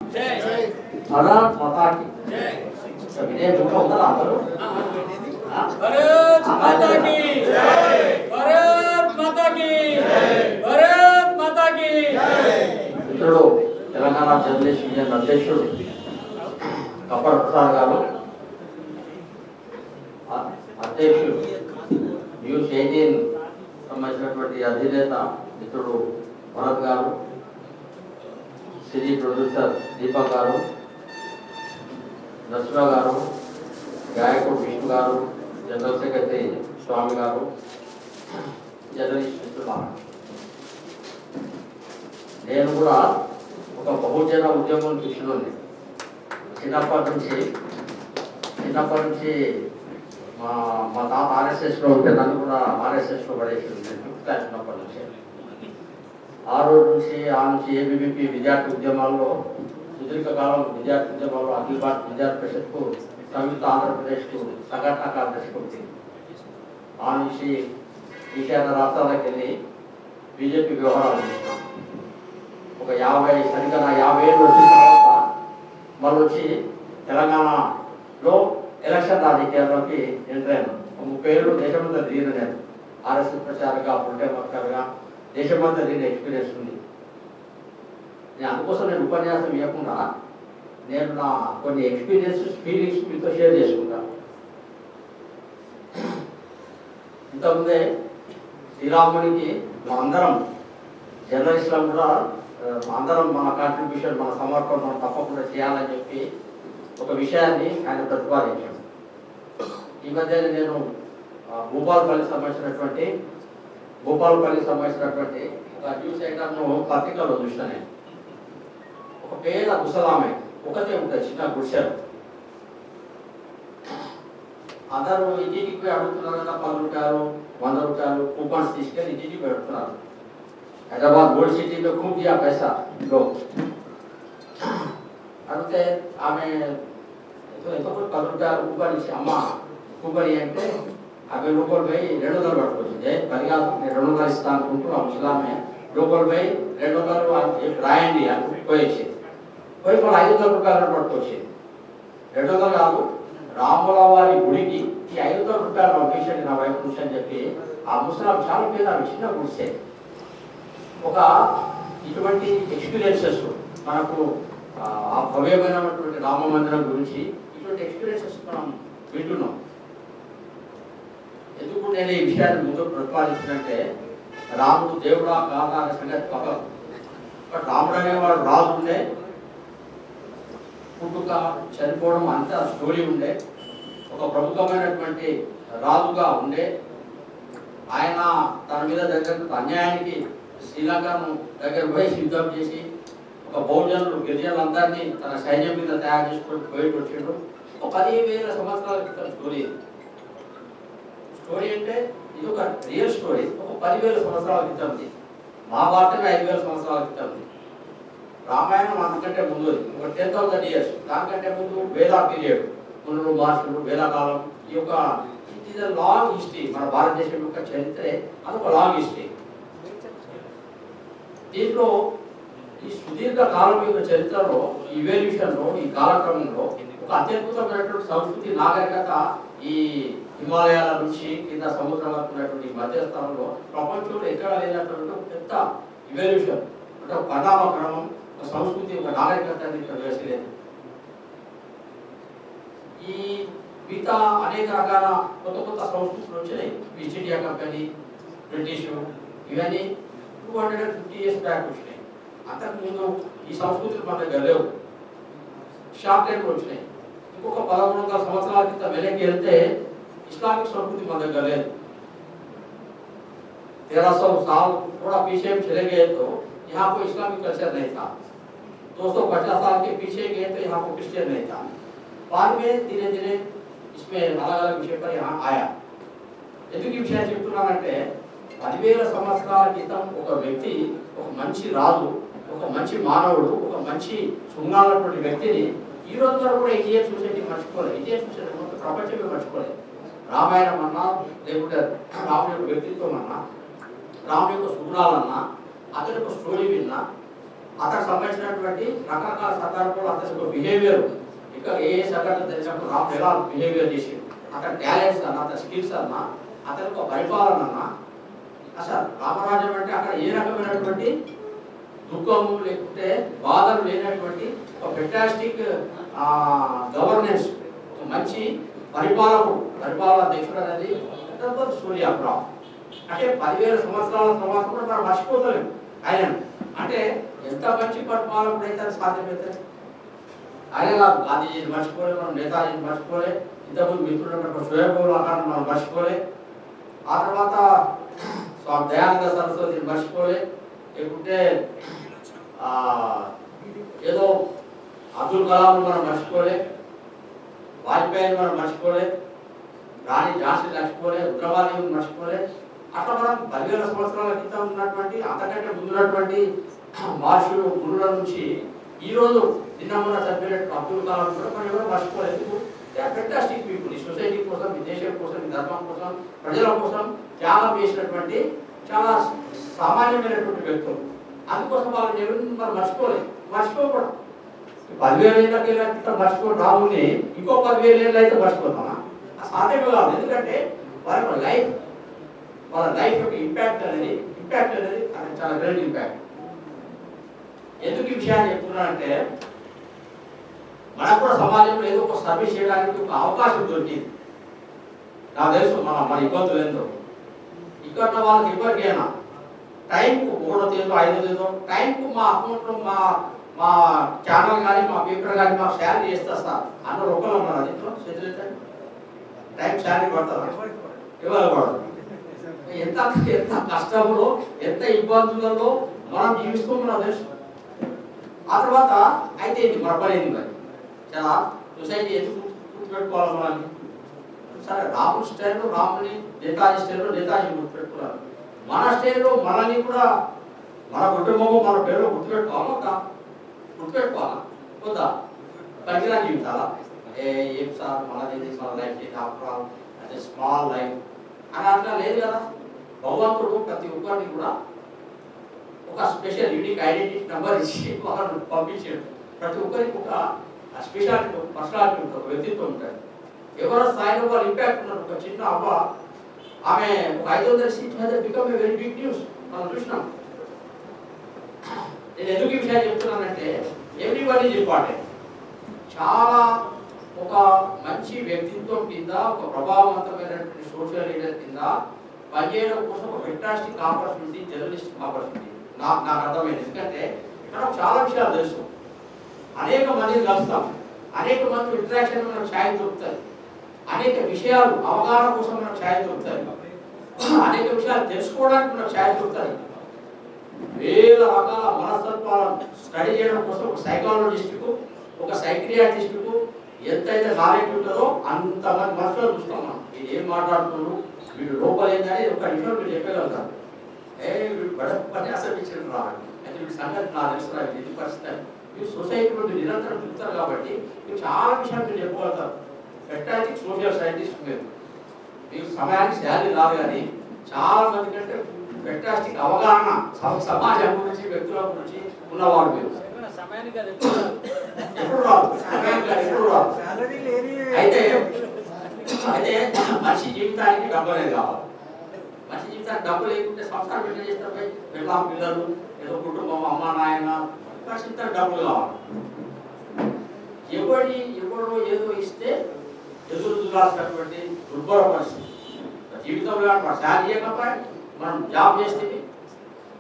भारत माता की विनय मुख होता అందరూ भारत माता की जय, भारत माता की जय, भारत माता की जय। మిత్రుడు తెలంగాణ జర్నలిస్ట్ యూనియన్ అధ్యక్షుడు కపర్ ప్రసాద్ గారు, అధ్యక్షుడు న్యూస్ 18 సంబంధించినటువంటి అధినేత మిత్రుడు భరత్ గారు, సినీ ప్రొడ్యూసర్ దీపక్ గారు, నస్రా గారు, గాయకుడు విష్ణు గారు, జనరల్ సెక్రటరీ స్వామి గారు, జర్నలిస్ట్ మిత్రులారా, నేను కూడా ఒక బహుజన ఉద్యమం చూసినోని. చిన్నప్పటి నుంచి మా తాత ఆర్ఎస్ఎస్లో ఉంటే నన్ను కూడా ఆర్ఎస్ఎస్లో పడేసింది. నేను 5th క్లాస్ ఉన్నప్పటి నుంచి ఆ నుంచి ఏబీవీపీ విద్యార్థి ఉద్యమాల్లో సుదీర్ఘకాలం విద్యార్థి ఉద్యమాల్లో అఖిల భారత విద్యార్థి పరిషత్కు, సంయుక్త ఆంధ్రప్రదేశ్కు సంఘటన కార్యదర్శి ఉంది. ఆ నుంచి ఈశాన్య రాష్ట్రాలకు వెళ్ళి బీజేపీ వ్యవహారాలు చేసినాం. ఒక 50 ఏళ్ళు వచ్చిన తర్వాత మళ్ళీ వచ్చి తెలంగాణలో ఎలక్షన్ రాజకీయాల్లోకి ఎంటర్ అయ్యాను. 30 ఏళ్ళు దేశమంతా తిరిగిన నేను ఆర్ఎస్ఎస్ ప్రచారంగా, పుల్టేమర్కర్గా దేశమంతా తిరిగిన ఎక్స్పీరియన్స్ ఉంది. అందుకోసం నేను ఉపన్యాసం ఇవ్వకుండా నేను నా కొన్ని ఎక్స్పీరియన్సెస్, ఫీలింగ్స్ మీతో షేర్ చేసుకుంటాను. ఇంతకుముందే శ్రీరామునికి అందరం జర్నలిస్టులం కూడా అందరం మన కాంట్రిబ్యూషన్, మన సమర్పణ మనం తప్పకుండా చేయాలని చెప్పి ఒక విషయాన్ని ఆయన ప్రతిపాదించాం. ఈ మధ్యనే నేను భూపాలపల్లికి సంబంధించినటువంటి ఒక న్యూస్ ఐటమ్ను పత్రికలో చూసిన. నేను ఒక పేద ముసలామె ఒకటే ఉంటుంది, చిన్న గుడిసెలు. అందరూ ఇంటికి పోయి అడుగుతున్నారు కదా, 10 రూపాయలు 100 రూపాయలు కూపన్స్ తీసుకెళ్ళి ఇంటికి పెడుతున్నారు. हैदराबाद गोल्ड सिटी में खूब दिया पैसा लोग. అడిగితే ఆమె ఎంతో 10 రూపాయలు కూపన్ ఇచ్చి, అమ్మ కూపన్ అంటే 50 రూపాయలు పోయి 200 పట్టుకొచ్చింది. 10 కాదు, నేను 200 ఇస్తాను అనుకుంటూ ఆ ముసలామె రూపాయలు పోయి 200 రాయండి అని పోయి మళ్ళీ 500 రూపాయలు పట్టుకొచ్చింది. 200 కాదు, రాముల వారి గుడికి ఈ 500 రూపాయలు పంపించండి నా వైపు నుంచి అని చెప్పి ఆ ముసలాం చాలా పేద, చిన్న గుడిసే. ఒక ఇటువంటి ఎక్స్పీరియన్సెస్ మనకు ఆ భవ్యమైనటువంటి రామ మందిరం గురించి ఇటువంటి ఎక్స్పీరియన్సెస్ మనం వింటున్నాం. ఎందుకు నేను ఈ విషయాన్ని ముందు ప్రతిపాదించినంటే, రాముడు దేవుడా కాదా అనే సంగతి పక్కన. బట్ రాముడు అనేవాడు రాజు ఉండే, పుట్టుక చనిపోవడం అంతా స్టోరీ ఉండే, ఒక ప్రముఖమైనటువంటి రాజుగా ఉండే. ఆయన తన మీద జరిగిన అన్యాయానికి శ్రీలంకను దగ్గర పోయి యుద్ధం చేసి ఒక బహుజనులు గిరిజనులందరినీ తన సైన్యం మీద తయారు చేసుకొని పోయి వచ్చిండు. ఒక 10,000 సంవత్సరాల క్రితం స్టోరీ అంటే ఇది ఒక రియల్ స్టోరీ. ఒక 10,000 సంవత్సరాల క్రితంది. మహాభారతమే 5,000 సంవత్సరాల క్రితంది. రామాయణం అంతకంటే ముందు ఒక 10,000 years, దానికంటే ముందు వేద పీరియడ్, మునులు మహర్షులు, వేదకాలం. ఈ యొక్క it is a long history. మన భారతదేశం యొక్క చరిత్రే అదొక లాంగ్ హిస్టరీ. దీంట్లో ఈ సుదీర్ఘ కాలం యొక్క చరిత్రలో, ఇవల్యూషన్లో, ఈ కాలక్రమంలో ఒక అత్యద్భుతమైనటువంటి సంస్కృతి, నాగరికత ఈ హిమాలయాల నుంచి కింద సముద్రం వరకు ఉన్నటువంటి మధ్యస్థానంలో ప్రపంచంలో ఎక్కడ లేనటువంటి ఒక పెద్ద ఇవల్యూషన్, అంటే ఒక పరిణామ క్రమం, ఒక సంస్కృతి, ఒక నాగరికత ఇక్కడ వేసలేదు. ఈ మిగతా అనేక రకాల కొత్త సంస్కృతులు వచ్చాయి. ఈస్ట్ ఇండియా కంపెనీ, బ్రిటిష్, ఇవన్నీ 250 years బ్యాక్ వచ్చినాయి. అంతకుముందు ఈ సంస్కృతులు మన దగ్గర లేవు. షార్ట్ టైంలో వచ్చినాయి. ఇంకొక 1100 సంవత్సరాల క్రితం వెనక్కి వెళ్తే इस्लामिक संस्कृति మన దగ్గర లేదు. 1300 साल थोड़ा पीछे चले गए तो यहाँ को इस्लामिक कल्चर नहीं था. 250 साल के पीछे गए तो यहाँ को क्रिश्चियन नहीं था. बाद में धीरे धीरे इसमें अलग अलग विषय पर यहाँ आया. ఎందుకు ఈ విషయాన్ని చెప్తున్నానంటే, 10,000 సంవత్సరాల క్రితం ఒక వ్యక్తి, ఒక మంచి రాజు, ఒక మంచి మానవుడు, ఒక మంచి శృంగాలటువంటి వ్యక్తిని ఈ రోజు వరకు కూడా ఇండియన్ సొసైటీ మర్చిపోలేదు. ఇండియన్ సొసైటీ ప్రపంచమే మర్చిపోలేదు. రామాయణం అన్నా, లేకుంటే రాముడి యొక్క వ్యక్తిత్వం అన్నా, రాముడి యొక్క శృంగాలన్నా, అతని యొక్క స్టోరీ విన్నా అతనికి సంబంధించినటువంటి రకరకాల సందర్భాలు అతని బిహేవియర్ ఇంకా ఏ సంఘటన తెలిసినప్పుడు రాముడు ఎలా బిహేవియర్ చేసి అతని టాలెంట్స్ అన్న అతని స్కిల్స్ అన్న అతనికి ఒక పరిపాలన అన్న అసలు రామరాజ్యం అంటే అక్కడ ఏ రకమైనటువంటి దుఃఖము లేకుంటే బాధలు లేనటువంటి ఒక ఫెంటాస్టిక్ గవర్నెన్స్ మంచి పరిపాలన అధ్యక్షుడు అనేది సూర్యాపురం అంటే 10,000 సంవత్సరాల తర్వాత కూడా మనం మర్చిపోతలేము ఆయన అంటే ఎంత మంచి పరిపాలన అయితే సాధ్యమవుతుంది ఆయన గాంధీజీని మర్చిపోలే మనం నేతాజీని మర్చిపోలే ఇంతకుముందు మిత్రులు స్వయంభూల మనం మర్చిపోలే ఆ తర్వాత స్వామి దయానంద సరస్వతిని మర్చిపోలే లేకుంటే ఏదో అబ్దుల్ కలాం మనం మర్చిపోలే వాజ్పేయిని మనం మర్చిపోలే రాణి ఝాన్సీ మర్చిపోలే రుద్రమాదేవిని మర్చిపోలే అట్లా మనం 10,000 సంవత్సరాల క్రితం ఉన్నటువంటి అంతకంటే ముందున్నటువంటి మహర్షులు గురువుల నుంచి ఈ రోజు నిన్న మొన్న చదివినట్టు అబ్దుల్ కలాం కూడా మనం ఎవరు మర్చిపోలేదు ఫెంటాస్టిక్ పీపుల్ ఈ సొసైటీ కోసం ఈ దేశం కోసం ఈ ధర్మం కోసం ప్రజల కోసం త్యాగం చేసినటువంటి చాలా సామాన్యమైనటువంటి వ్యక్తులు అందుకోసం వాళ్ళని ఎవరిని మనం మర్చిపోకూడదు 10,000 ఏళ్ళ క్రితం మర్చిపోవడం రాముని ఇంకో 10,000 ఏళ్ళు అయితే మర్చిపోతామా సాధ్యమే కాదు ఎందుకంటే వాళ్ళ లైఫ్ యొక్క ఇంపాక్ట్ అనేది అది చాలా గ్రేట్ ఇంపాక్ట్ ఎందుకు ఈ విషయాన్ని చెప్తున్నానంటే మనకు కూడా సమాజంలో ఏదో ఒక సర్వీస్ చేయడానికి ఒక అవకాశం దొరికింది నాకు తెలుసు మన ఇబ్బందులు ఏందో ఇక్కడ వాళ్ళకి ఎవరికైనా టైంకు 3వ తేదీ 5వ తేదీ టైంకు మా అకౌంట్లో మా ఛానల్ కానీ మా పేపర్ కానీ మాకు శాలరీ ఇస్తా సార్ అందరూ ఒకళ్ళు ఉన్నారు అది టైం శాలరీ పడతారు ఇవ్వాలి పడదు ఎంత కష్టంలో ఎంత ఇబ్బందులలో మనం జీవిస్తున్నాం తెలుసు ఆ తర్వాత అయితే ఇది మరపలేదు మరి చాలా సొసైటీ ఎందుకు గుర్తుపెట్టుకోవాలి మనల్ని సరే రాముడి స్టైల్లో రాముని నేతాజీ స్టైల్లో నేతాజీ గుర్తుపెట్టుకోవాలి మన స్టైల్లో మనల్ని కూడా మన కుటుంబము మన పేరు గుర్తుపెట్టుకోవాలా వద్దా పనికిరా జీవితాలా ఏం సార్ మనది మన లైఫ్ ఆఫ్టర్ ఆల్ అదే స్మాల్ లైఫ్ అని అట్లా లేదు కదా భగవంతుడు ప్రతి ఒక్కరిని కూడా ఒక స్పెషల్ యూనిక్ ఐడెంటిటీ నెంబర్ ఇచ్చి వాళ్ళని పంపించాడు ప్రతి ఒక్కరికి ఒక స్పెషాలిటీ పర్సనాలిటీ ఉంటుంది ఒక వ్యక్తిత్వం ఉంటుంది ఎవరి స్థాయిలో వాళ్ళు ఇంపాక్ట్ ఉన్నారు ఒక చిన్న అవ్వ ఆమె ఒక 500 seats become a very big news మనం చూసినాం నేను ఎందుకు ఈ విషయాలు చెప్తున్నానంటే ఎవ్రీబడి ఈజ్ ఇంపార్టెంట్ చాలా ఒక మంచి వ్యక్తిత్వం కింద ఒక ప్రభావవంతమైనటువంటి సోషల్ లీడర్ కింద పనిచేయడం కోసం ఒక ఫెంటాస్టిక్ ఆపర్చునిటీ జర్నలిస్టిక్ ఆపర్చునిటీ నాకు అర్థమైంది ఎందుకంటే మనకు చాలా విషయాలు తెలుసు అనేక మందిని కలుస్తాం అనేక మంది ఇంటరాక్షన్ మనకు ఛాయలు దొరుకుతాయి అనేక విషయాలు అవగాహన కోసం మనకు ఛాయలు దొరుకుతాయి అనేక విషయాలు తెలుసుకోవడానికి మనకు ఛాయలు దొరుకుతాయి వేల రకాల మనస్తత్వాలను స్టడీ చేయడం కోసం ఒక సైకాలజిస్టుకు ఒక సైక్రియాటిస్టుకు ఎంతైతే నాలెడ్జ్ ఉంటుందో అంతమంది మనుషులు చూస్తాం మనం ఇది ఏం మాట్లాడుతున్నారు వీడు లోపల ఏంటని ఒక నిమిషం మీరు చెప్పగలుగుతారు వీడు పని అసలు రావాలి అయితే వీడి సంగతి నాకు తెలుసు ఇది పరిస్థితి మీరు సొసైటీలో మీరు నిరంతరం చూస్తారు కాబట్టి మీరు చాలా విషయాలు మీరు చెప్పగలుగుతారు ఫెంటాస్టిక్ సోషల్ సైంటిస్ట్ మీకు సమయానికి శాలరీ రాదు కానీ చాలా మంది కంటే ఫెంటాస్టిక్ అవగాహన సమాజం గురించి వ్యక్తుల గురించి ఉన్నవాడు మీరు ఎప్పుడు రాదు అయితే మనిషి జీవితానికి డబ్బు అనేది కావాలి మనిషి జీవితానికి డబ్బు లేకుంటే సంసారం పెట్టిన చేస్తే పిల్లలు పిల్లలు ఏదో కుటుంబం అమ్మ నాయన జీవితానికి డబ్బులు కావాలి ఎవడో ఏదో ఇస్తే ఎదురు చూడాల్సినటువంటి దుర్భర పరిస్థితి జీవితంలో శాలరీ ఇవ్వకపోయి మనం జాబ్ చేస్తే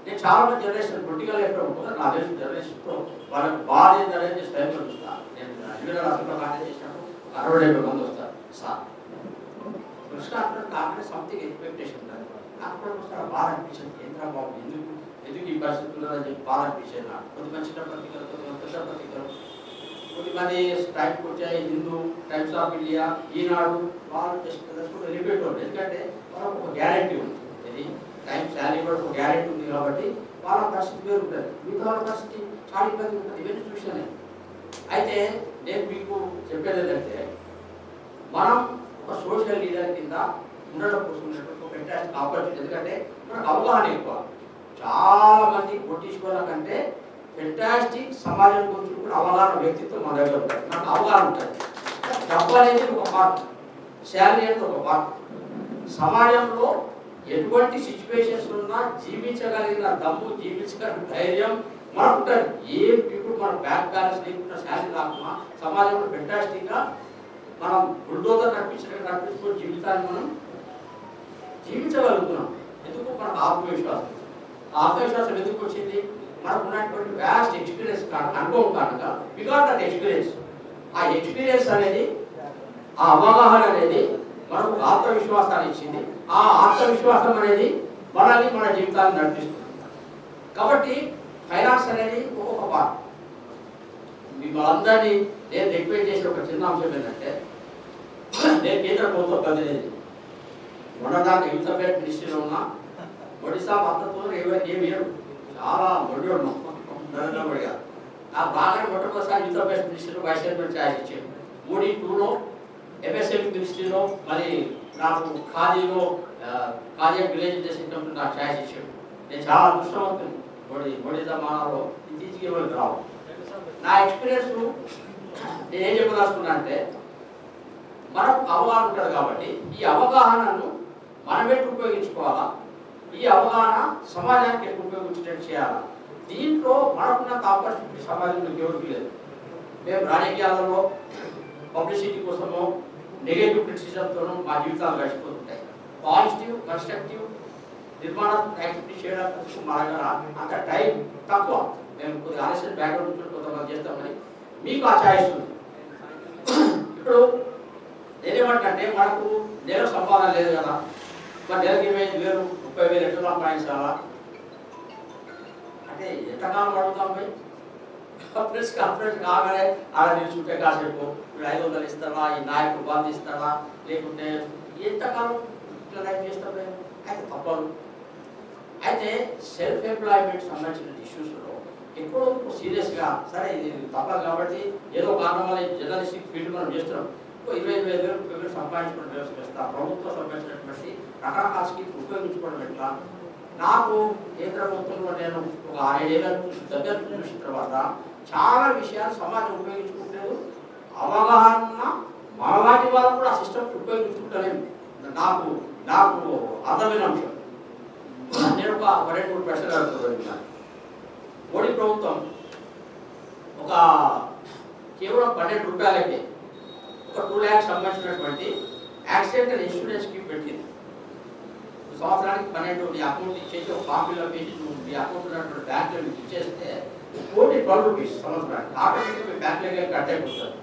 నేను చాలా మంది జనరేషన్ పొలిటికల్ లైఫ్లో ఉంటుంది నా తెలిసిన జనరేషన్తో వాళ్ళకి బాధ ఏంటనేది టైంలో చూస్తాను నేను అడ్మిరల్ అసెంబ్లీలో కాంటాక్ట్ చేసినప్పుడు 60-70 మంది వస్తారు సార్ కృష్ణార్థం కాకుండా సంథింగ్ ఎక్స్పెక్టేషన్ ఉంటుంది అక్కడ వస్తారు బాధ అనిపించింది కేంద్ర బాబు ఎందుకు ఈ పరిస్థితి ఉన్నదని చెప్పి బాధ అనిపించేది నాకు కొద్దిమంది చిన్న పత్రికలు కొద్దిమంది పెద్ద పత్రికలు కొద్దిమంది స్ట్రైక్ వచ్చాయి హిందూ టైమ్స్ ఆఫ్ ఇండియా ఈనాడు వాళ్ళు జస్ట్ రిపీట్ ఉంది ఎందుకంటే వాళ్ళకు ఒక గ్యారెంటీ ఉంది ఇది టైం శాలరీ కూడా ఒక గ్యారెంటీ ఉంది కాబట్టి వాళ్ళ పరిస్థితి వేరు ఉంటుంది మిగతా వాళ్ళ పరిస్థితి చాలా ఇబ్బంది ఉంటుంది ఇవన్నీ చూసాను అయితే నేను మీకు చెప్పేది ఏంటంటే మనం ఒక సోషల్ లీడర్ కింద ఉండడం కోసం ఒక ఫెంటాస్టిక్ ఆపర్చునిటీ ఎందుకంటే మనకు అవగాహన ఎక్కువ చాలా మంది కోటీశ్వరుల కంటే ఫెంటాస్టిక్ సమాజం గురించి కూడా అవగాహన వ్యక్తిత్వం మన దగ్గర ఉంటుంది. నాకు అవగాహన ఉంటుంది. డబ్బు అనేది ఒక పార్ట్, శాలరీ అనేది ఒక పార్ట్. సమాజంలో ఎటువంటి సిచ్యువేషన్స్ ఉన్నా జీవించగలిగిన దమ్ము, జీవించగలిగిన ధైర్యం మనకు ఉంటుంది. ఏ ఇప్పుడు మన బ్యాంక్ బ్యాలెన్స్ లేకుండా శాలరీ రాకుండా సమాజంలో ఫెంటాస్టిక్గా మనం బుల్డోజర్ నడిపించుకొని జీవితాన్ని మనం జీవించగలుగుతున్నాం. ఎందుకు? మనకు ఆత్మవిశ్వాసం. ఆత్మవిశ్వాసం ఎందుకు వచ్చింది? మనకు ఉన్నటువంటి వ్యాస్ట్ ఎక్స్పీరియన్స్ అనుభవం కారణంగా వి గాట్ దట్ ఎక్స్పీరియన్స్. ఆ ఎక్స్పీరియన్స్ అనేది, ఆ అవగాహన అనేది మనకు ఆత్మవిశ్వాసాన్ని ఇచ్చింది. ఆ ఆత్మవిశ్వాసం అనేది మనల్ని మన జీవితాన్ని నడిపిస్తుంది. కాబట్టి ఫైనాన్స్ అనేది ఒక్కొక్క పార్ట్. మిమ్మల్ని నేను రిక్వెస్ట్ చేసిన ఒక చిన్న అంశం ఏంటంటే, నేను కేంద్ర ప్రభుత్వ ప్రతినిధి. మొన్నదాకా యూత్ అఫేర్స్ మినిస్ట్రీలో ఉన్న ఒడిశా మద్దతు ఏమి చాలా మొండి ఉన్నాం నరేంద్ర మోడీ గారు. నాకు బాగా మొట్టమొదటిసారి యూత్ అఫేర్స్ మినిస్ట్రీలో వైస్ చైర్మన్ ఛాయిస్ ఇచ్చారు. మోడీ 2లో ఎంఎస్ఎంఈ మినిస్ట్రీలో మరి నాకు ఖాదీలో ఖాదీ విలేజ్ సిస్టమ్ నాకు ఛాయిస్ ఇచ్చాడు. నేను చాలా అదృష్టవంతుని. మోడీ జమానాలో తీసుకెళ్ళి రావు. నా ఎక్స్పీరియన్స్ నేను ఏం చెప్పదలుచుకున్నా అంటే, మనకు అవగాహన ఉంటుంది కాబట్టి ఈ అవగాహనను మనమే ఉపయోగించుకోవాలా. ఈ అవగాహన సమాజానికి ఎక్కువ ఉపయోగించేటట్టు చేయాలా. దీంట్లో మనకున్న ఆపర్చునిటీ సమాజంలో ఎవరికి లేదు. మేము రాజకీయాలలో పబ్లిసిటీ కోసమో నెగటివ్ క్రిటిసిజంతోనూ మా జీవితాలు గడిచిపోతుంటాయి. పాజిటివ్ కన్స్ట్రక్టివ్ నిర్మాణాత్మక యాక్టివిటీ చేయడానికి మా దగ్గర అంత టైం తక్కువ. మేము కొద్దిగా ఆలస్యం బ్యాక్గ్రౌండ్ నుంచి కొంతమంది చేస్తామని మీకు ఆ ఛాయిస్ ఉంది. ఇప్పుడు నేనేమంటే, మనకు నెల సంపాదన లేదు కదా, మరి నెలకి 25,000 30,000 ఎట్లా సంపాదించాలా అంటే ఎంతకాలం పడుతాం? ప్రెస్ కాన్ఫరెన్స్ కాగానే ఆడ నిల్చుంటే కాసేపు 500 ఇస్తారా, ఈ నాయకుడు బంద్ ఇస్తారా, లేకుంటే ఎంతకాలం ఇట్లా లైఫ్ చేస్తాం? అయితే తప్పదు. అయితే సెల్ఫ్ ఎంప్లాయ్మెంట్ సంబంధించిన ఇష్యూస్లో ఎక్కడో సీరియస్గా సరే ఇది తప్పదు కాబట్టి ఏదో కారణం వల్ల జర్నలిస్టిక్ ఫీల్డ్ మనం చేస్తున్నాం. 25,000 సంపాదించుకోవడం వ్యవస్థ చేస్తా. ప్రభుత్వం సంబంధించినటువంటి రకరకాల స్కీమ్స్ ఉపయోగించుకోవడం ఎట్లా? నాకు కేంద్ర ప్రభుత్వంలో నేను ఒక 6-7 ఏళ్ళ దగ్గర చూసిన తర్వాత చాలా విషయాలు సమాజం ఉపయోగించుకుంటారు. అవగాహన మనలాంటి వాళ్ళు కూడా ఆ సిస్టమ్ ఉపయోగించుకుంటారేమో నాకు నాకు అర్థమైన అంశం. నేను ఒక 2-3 ప్రశ్నలు అడుగుతున్నాను. మోడీ ప్రభుత్వం ఒక కేవలం 12 రూపాయలకి ఒక 2 lakhs సంబంధించినటువంటి యాక్సిడెంటల్ ఇన్సూరెన్స్ స్కీమ్ పెట్టింది. సంవత్సరానికి 12 నీ అకౌంట్ ఇచ్చేసి ఒక కాపీలో వేసి మీ అకౌంట్ ఉన్నటువంటి బ్యాంకులో మీకు ఇచ్చేస్తే 12 రూపీస్ సంవత్సరానికి ఆటోమేటిక్గా మీ బ్యాంకులోకి కట్ అయిపోతుంది.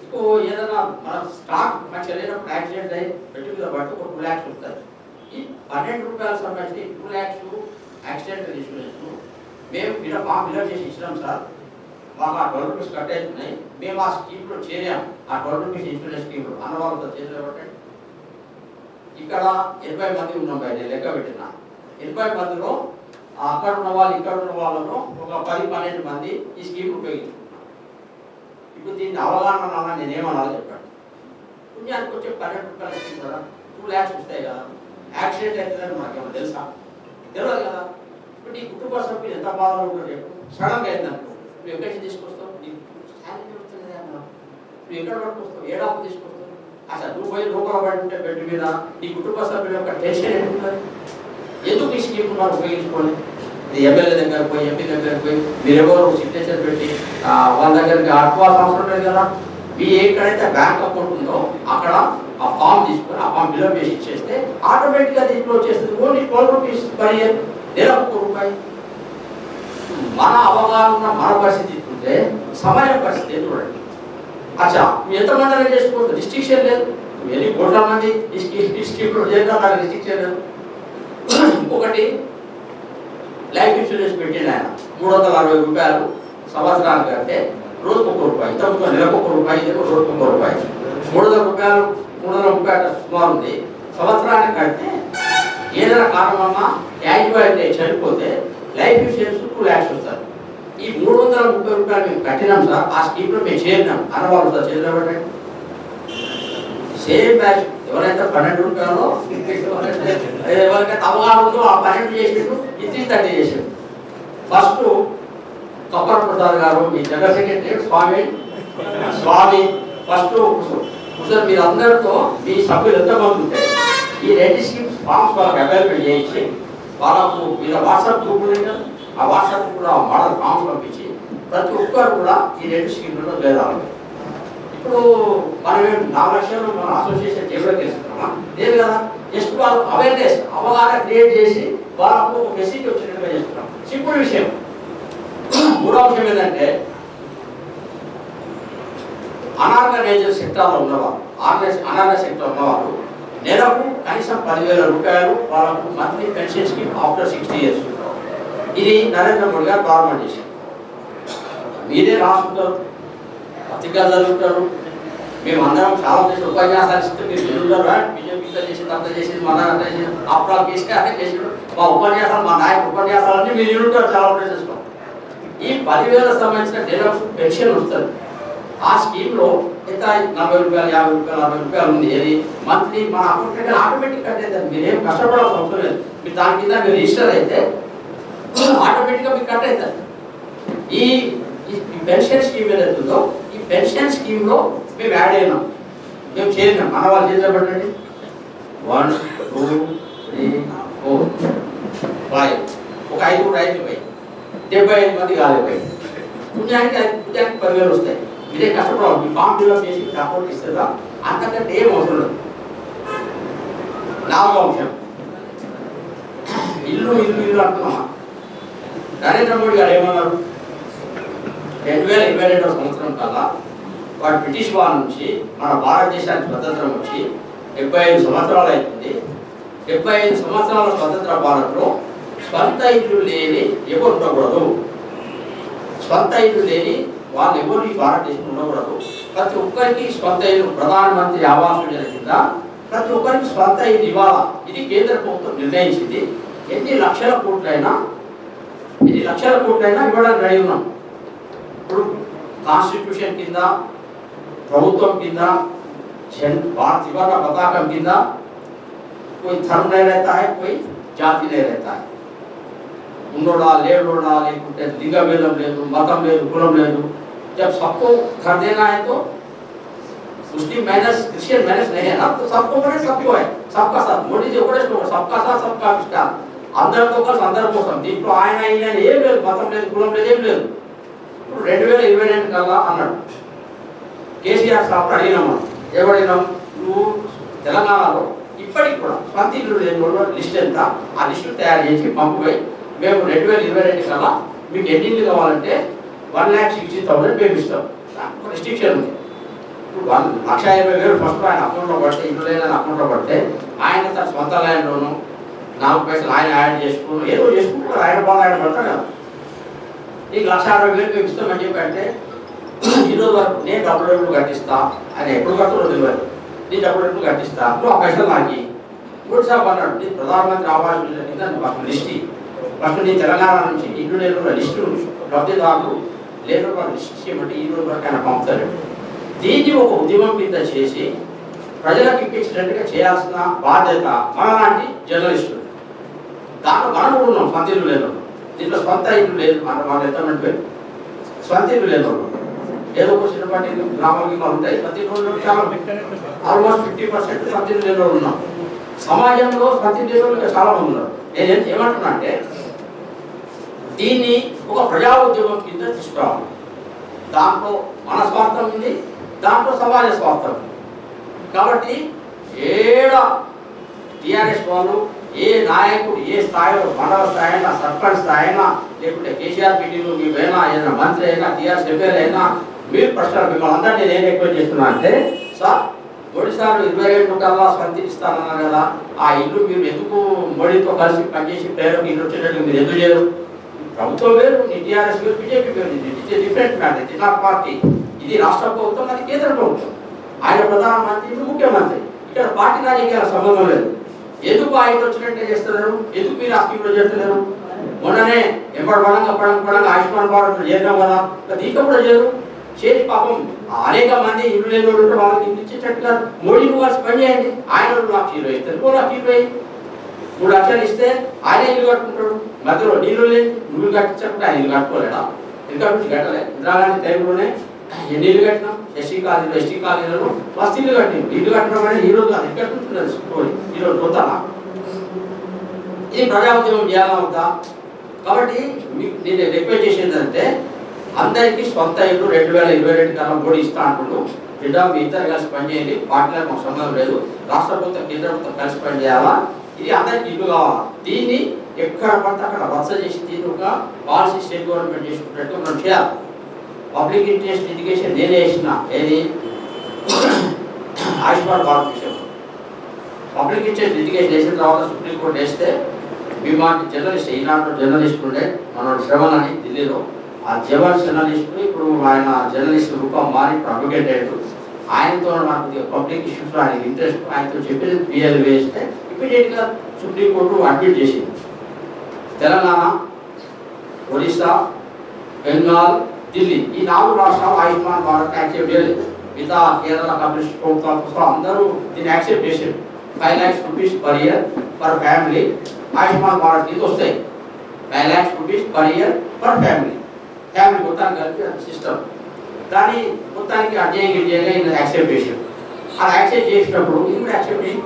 ఇప్పుడు ఏదైనా మన స్టాక్ మంచిగా లేనప్పుడు యాక్సిడెంట్ అయ్యి పెట్టి మీద బట్టి ఒక 2 lakhs వస్తుంది. ఈ 12 రూపాయలు సంబంధించి 2 lakhs యాక్సిడెంటల్ ఇన్సూరెన్స్ మేము ఫిలప్ చేసి ఇచ్చినాం సార్. మాకు ఆ 12 రూపీస్ కట్ అవుతున్నాయి. మేము ఆ స్కీమ్లో చేరాం. ఆ 12 రూపీస్ ఇన్సూరెన్స్ స్కీమ్లో అన్న వాళ్ళతో చేసేవాటే ఇక్కడ 80 మంది ఉన్నాం. నేను లెక్క పెట్టిన 80 మందిలో అక్కడ ఉన్న వాళ్ళు ఇక్కడ ఉన్న వాళ్ళలో ఒక 10-12 మంది ఈ స్కీమ్ ఉపయోగించుకుంటున్నాం. ఇప్పుడు దీన్ని అవగాహన అన్నా నేనేమనాలో చెప్పాను. పుణ్యానికి వచ్చే 12 రూపాయల స్కీమ్ కదా, 2 lakhs వస్తాయి కదా. యాక్సిడెంట్ అవుతుందని మనకేమో తెలుసా? తెలియదు కదా. ఇప్పుడు నీ కుటుంబ సభ్యులు ఎంత బాధలో ఉంటారు చెప్పు. సడన్గా అయిందనుకో, నువ్వు ఎక్కడి నుంచి తీసుకొస్తావు? నీకు శాలరీ వస్తుంది అన్నా, నువ్వు ఎక్కడ పట్టుకొస్తావు? ఏ డాక్టర్ తీసుకొస్తావు? అసలు నువ్వు పోయి లోపల పడి ఉంటే బెడ్ మీద నీ కుటుంబ సభ్యుల యొక్క టెన్షన్ ఎందుకు? ఎందుకు ఈ స్కీమ్ మనం ఉపయోగించుకోవాలి? ఇది ఎమ్మెల్యే దగ్గర పోయి ఎంపీ దగ్గర పోయి మీరెవరు సిగ్నేచర్ పెట్టి వాళ్ళ దగ్గరికి అట్టుకోవాల్సిన అవసరం లేదు కదా. మీ ఎక్కడైతే బ్యాంక్ అకౌంట్ ఉందో అక్కడ ఆ ఫామ్ తీసుకొని ఆ ఫామ్ ఫిల్అప్ చేసి ఇచ్చేస్తే ఆటోమేటిక్గా దీంట్లో వచ్చేస్తుంది. ఓన్లీ 12 రూపీస్ పర్ ఇయర్, నెలకు 1 రూపాయి. మన అవగాహన మన పరిస్థితి ఇస్తుంటే సమాజం పరిస్థితి చూడండి. అచ్చా నువ్వు ఎంతమంది అనేది చేసుకోవచ్చు, రిస్ట్రిక్షన్ లేదు. నువ్వు ఎన్ని కోట్ల మంది ఈ స్కీమ్లో చేద్దాం, నాకు రిస్ట్రిక్షన్ లేదు. ఇంకొకటి లైఫ్ ఇన్సూరెన్స్ పెట్టింది ఆయన 360 రూపాయలు సంవత్సరానికి అంటే రోజుకు 1 రూపాయి. ఇంతకుముందు నెలకు 1 రూపాయి, రోజుకు 1 రూపాయి. 300 రూపాయలు 330 సుమారు ఉంది. సంవత్సరానికి కడితే ఏదైనా కారణం వల్ల యాక్టివ్ చనిపోతే లైఫ్ ఇన్సూరెన్స్ 2 lakhs వస్తారు. ఈ 330 రూపాయలు మేము కట్టినాం సార్, ఆ స్కీమ్లో మేము చేరినాం అన్నవాళ్ళు సార్ చేరినామంటే సేమ్ బ్యాచ్. ఎవరైతే 12 రూపాయలు ఎవరికైతే అవగాహన ఉందో ఆ 12 చేసేట్టు 30 చేసాడు. ఫస్ట్ కప్పర ప్రసాద్ గారు, మీ జనరల్ సెక్రటరీ స్వామి ఫస్ట్ సార్ మీరు అందరితో మీ సభ్యులు ఎంతమంది ఉంటే ఈ రెడ్ స్కీమ్స్ ఫామ్స్ వాళ్ళకి అవైలబుల్ చేయించి వాళ్ళకు వీళ్ళ వాట్సాప్ గ్రూప్ ఉంది కదా, ఆ వాట్సాప్ కూడా మోడల్ ఫామ్స్ పంపించి ప్రతి ఒక్కరు కూడా ఈ రెడ్ స్కీమ్లలో చేరాలి. ఇప్పుడు మనం 4 లక్షలు మన అసోసియేషన్ టేబుల్కి వేస్తున్నామా లేదు కదా, జస్ట్ వాళ్ళు అవేర్నెస్ అవగాహన క్రియేట్ చేసి వాళ్ళకు ఒక ఫెసిలిటీ వచ్చినట్టుగా చేస్తున్నాం. సింపుల్ విషయం. మూడవ విషయం ఏంటంటే అనార్గనైజ్డ్ సెక్టార్లో ఉన్నవారు, అనార్గనైజ్ సెక్టర్ ఉన్నవారు నెలకు కనీసం 10,000 రూపాయలు వాళ్ళకు monthly pension scheme after 60 years. ఇది నరేంద్ర మోడీ గారు ప్రారంభం చేశారు. మీరే రాసుకుంటారు, పత్రికలు చదువుతారు, మేము అందరం చాలా చేసిన ఉపన్యాసాలు ఇస్తే మీరు చదువుతారు. బీజేపీతో చేసింది అంత చేసింది మన అంత చేసింది అప్పుడు కేసీఆర్ చేసాడు. మా ఉపన్యాసాలు మా నాయకు ఉపన్యాసాలన్నీ మీరు చదువుతారు చాలా ప్లేసెస్లో. ఈ 10,000 సంబంధించిన నెలకు పెన్షన్ వస్తుంది. ఆ స్కీమ్లో ఎంత 40 రూపాయలు 50 రూపాయలు 60 రూపాయలు ఉంది. ఏది మంత్లీ మన అకౌంట్ ఆటోమేటిక్ కట్టేది, మీరేం కష్టపడాల్సిన అవసరం లేదు. మీరు దాని కింద మీరు రిజిస్టర్ అయితే ఆటోమేటిక్గా మీకు కట్ అవుతుంది. ఈ పెన్షన్ స్కీమ్ ఏదైతుందో ఈ పెన్షన్ స్కీమ్లో మేము యాడ్ అయినాం, మేము చేరినాం. మన వాళ్ళు చేసేపడండి 1 2 3 4 5 ఒక 5 పై 75 మంది కాలేపై పుణ్యానికి 10,000 వస్తాయి. మీరే కష్టపడాలి. మీ ఫామ్ ఫిల్అప్ చేసి అకౌంట్ ఇస్తుందా, అంతకంటే ఏం అవసరం లేదు. 4వ అంశం ఇల్లు అంటున్నామా. నరేంద్ర మోడీ గారు ఏమన్నారు, 2022 సంవత్సరం కల్లా వాడు బ్రిటిష్ వారి నుంచి మన భారతదేశానికి స్వతంత్రం వచ్చి 75 సంవత్సరాలు అవుతుంది. 75 సంవత్సరాల స్వతంత్ర భారత్లో స్వంత ఇల్లు లేని ఎవరు ఉండకూడదు. స్వంత ఇల్లు లేని వాళ్ళు ఎవరు ఈ భారతదేశం ఉండకూడదు. ప్రతి ఒక్కరికి స్వంత ఇల్లు, ప్రధానమంత్రి ఆవాస్ యోజన కింద ప్రతి ఒక్కరికి స్వంత ఇల్లు ఇవ్వాలా. ఇది కేంద్ర ప్రభుత్వం నిర్ణయించింది. ఎన్ని లక్షల కోట్లైనా ఇవ్వడానికి రెడీ ఉన్నాం. ఇప్పుడు కాన్స్టిట్యూషన్ కింద, ప్రభుత్వం కింద, త్రివర్ణ పతాకం కింద कोई धर्म नहीं रहता है, कोई जाति नहीं रहता है. उन्नोड़ा लेडोड़ा लेकुंटे लिंग भेदम लेदु, मतम लेदु, कुलम लेदु. जब सबको घर देना है तो मुस्लिम माइनस क्रिश्चियन माइनस नहीं है ना, तो सबको बने सबको है, सबका साथ. मोदी जी ఒకటే స్లోగన్, सबका साथ सबका विकास. అందరితో కలిసి అందరి కోసం. దీంట్లో ఆయన ఏం లేదు, మతం లేదు, కులం లేదు, ఏం లేదు. ఇప్పుడు 2022 కల్లా అన్నాడు కేసీఆర్ సార్ అడిగినాము. ఎవడైనాం నువ్వు తెలంగాణలో ఇప్పటికి కూడా స్వంత ఇల్లు లేని వాళ్ళు లిస్ట్ ఎంత, ఆ లిస్టు తయారు చేసి పంపుపోయి మేము 2022 కల్లా మీకు ఎన్ని ఇల్లు కావాలంటే 1,60,000 మేము ఇస్తాం. ఒక రిస్ట్రిక్షన్ ఉంది. ఇప్పుడు 1,20,000 ఫస్ట్ ఆయన అకౌంట్లో పడితే, ఇల్లు లేదని అకౌంట్లో పడితే ఆయన తన సొంత ల్యాండ్లోను 4 పైసలు ఆయన యాడ్ చేసుకుని ఏదో చేసుకుంటారు. ఆయన బాగా ఆయన పడతాడు కదా. నీకు 1,60,000 మేము ఇస్తామని చెప్పి అంటే ఈరోజు వరకు నేను డబ్బులు కట్టిస్తా, ఆయన ఎప్పుడు కడతాడో తెలియదు. నేను డబ్బులు కట్టిస్తా, నువ్వు ఆ పైసలు నాకు మూడు సార్లు అన్నాడు. నేను ప్రధానమంత్రి ఆవాస్ యోజన కింద ఫస్ట్ లిస్ట్ ఫస్ట్ నేను తెలంగాణ నుంచి ఇల్లు లేని లిస్టు లబ్ధిదారులు లేని లిస్ట్ చేయమంటే ఈ రోజు వరకు ఆయన పంపుతాడు. దీన్ని ఒక ఉద్యమం కింద చేసి ప్రజలకు ఇప్పించినట్టుగా చేయాల్సిన బాధ్యత మనలాంటి జర్నలిస్టులు. దాంట్లో మనం ఉన్నాం. సొంత ఇల్లు లేని దీంట్లో సొంత ఇల్లు లేదు, మన ఎంతమంది పేరు సొంత ఇల్లు లేని వాళ్ళు ఏదో ఒక చిన్నపాటి గ్రామాలకి ఉంటాయి. సొంత ఇల్లు చాలా ఆల్మోస్ట్ 50% సొంత ఇల్లు లేని వాళ్ళు ఉన్నాం. సమాజంలో సొంత ఇల్లు లేని వాళ్ళు చాలా మంది ఉన్నారు. నేను ఏమంటున్నా అంటే దీన్ని ఒక ప్రజా ఉద్యమం కింద తీసుకురావాలి. దాంట్లో మన స్వార్థం ఉంది, దాంట్లో సమాజ స్వార్థం ఉంది. కాబట్టి టీఆర్ఎస్ వాళ్ళు ఏ నాయకుడు ఏ స్థాయిలో, మండల స్థాయి అయినా, సర్పంచ్ స్థాయి అయినా, లేకుంటే కేసీఆర్ మీటింగ్లో మీ అయినా, ఏదైనా మంత్రి అయినా, టీఆర్ఎస్ ఎమ్మెల్యే అయినా మీరు ప్రశ్నలు మిమ్మల్ని అందరినీ నేను ఎక్కువ చేస్తున్నా అంటే, సార్ మోడీ సార్ 22 కల్లా స్పందిస్తానన్నారు కదా, ఆ ఇల్లు మీరు ఎందుకు మోడీతో కలిసి పనిచేసి ప్రేరణ ఇల్లు వచ్చేటట్టు మీరు ఎందుకు చేయరు? ప్రభుత్వం వేరు, టీఆర్ఎస్ వేరు, బీజేపీ వేరు. ఇది డిఫరెంట్ మ్యాటర్. ఇది నా పార్టీ, ఇది రాష్ట్ర ప్రభుత్వం, అది కేంద్ర ప్రభుత్వం. ఆయన ప్రధానమంత్రి, ముఖ్యమంత్రి. ఇక్కడ పార్టీ రాజకీయాల సంబంధం లేదు. ఎందుకు ఆయన వచ్చినట్టే చేస్తున్నారు? ఎందుకు మీరు ఆ స్కీమ్లో చేస్తున్నారు? మొన్ననే పడంగా ఆయుష్మాన్ భారత్ చేద్దాం కదా, దీంట్లో కూడా చేయరు. చేసి పాపం అనేక మంది ఇల్లు లేని వాళ్ళు వాళ్ళకి ఇల్లు ఇచ్చేటట్టుగా మోడీని కలిసి పని చేయండి. ఆయన 2,00,000 ఇస్తారు, 2,00,000 3 లక్షలు ఇస్తే ఆయన ఇల్లు కట్టుకుంటాడు. మధ్యలో నీళ్ళు లేదు, నువ్వు కట్టించకుండా ఆయన ఇల్లు కట్టుకోలేడా? ఇంకా నుంచి కట్టలే. ఇందిరాగాంధీ టైంలోనే ఎన్ని ఇల్లు కట్టినాం, ఎస్సీ కాలనీలు ఎస్టీ కాలనీలలో ఫస్ట్ ఇల్లు కట్టినాం. ఇల్లు కట్టడం అనేది ఈ రోజు కాదు, ఇక్కడ నుంచి స్టోరీ ఈరోజు పోతానా. ఇది ప్రజాప్రతినిధులు చేయాలంతా. కాబట్టి మీకు నేను రిక్వెస్ట్ చేసేది అంటే అందరికీ సొంత ఇల్లు 2022 కన్నా కూడా ఇస్తా అంటున్నాడు. బిడ్డ మీ ఇద్దరు కలిసి పనిచేయండి, పార్టీలకు మాకు సంబంధం లేదు, రాష్ట్ర ప్రభుత్వం కేంద్ర ప్రభుత్వం కలిసి పనిచేయాలా. ఇది అందరికి ఇల్లు కావాలా. దీన్ని ఎక్కడ పడితే అక్కడ రద్దు చేసి దీన్ని ఒక పాలసీ స్టేట్ గవర్నమెంట్ చేసుకున్నట్టు మనం చేయాలి. పబ్లిక్ ఇంట్రెస్ట్ లిటిగేషన్ నేనే వేసిన ఏది ఆయుష్మాన్ భారత్ విషయంలో పబ్లిక్ ఇంట్రెస్ట్ లిటిగేషన్ వేసిన తర్వాత సుప్రీంకోర్టు వేస్తే భీమాటి జర్నలిస్ట్ ఈనాడు జర్నలిస్ట్ ఉండే మనోడు శ్రవణ్ అని ఢిల్లీలో, ఆ జవహర్ జర్నలిస్ట్ ఇప్పుడు ఆయన జర్నలిస్ట్ రూపం మారి అడ్వకేట్ అయ్యాడు. ఆయనతో నాకు పబ్లిక్ ఇష్యూస్లో ఆయనకి ఇంట్రెస్ట్, ఆయనతో చెప్పేది పిఎల్ వేస్తే ఇమీడియట్గా సుప్రీంకోర్టు అడ్మిట్ చేసింది. తెలంగాణ, ఒరిస్సా, బెంగాల్, ఢిల్లీ ఈ 4 రాష్ట్రాలు ఆయుష్మాన్ భారత్ యాక్సెప్ట్ చేయలేదు. మిగతా కేరళ కమ్యూనిస్ట్ ప్రభుత్వాల కోసం అందరూ దీన్ని యాక్సెప్ట్ చేశారు. 5 lakhs rupees per year per family Ayushman Bharat కింద వస్తాయి. 5 lakhs rupees per year per family. Family మొత్తానికి కలిపి సిస్టమ్. దాన్ని మొత్తానికి అజయగా యాక్సెప్ట్ చేశారు. అది యాక్సెప్ట్ చేసినప్పుడు ఇది కూడా యాక్సెప్ట్ చేసి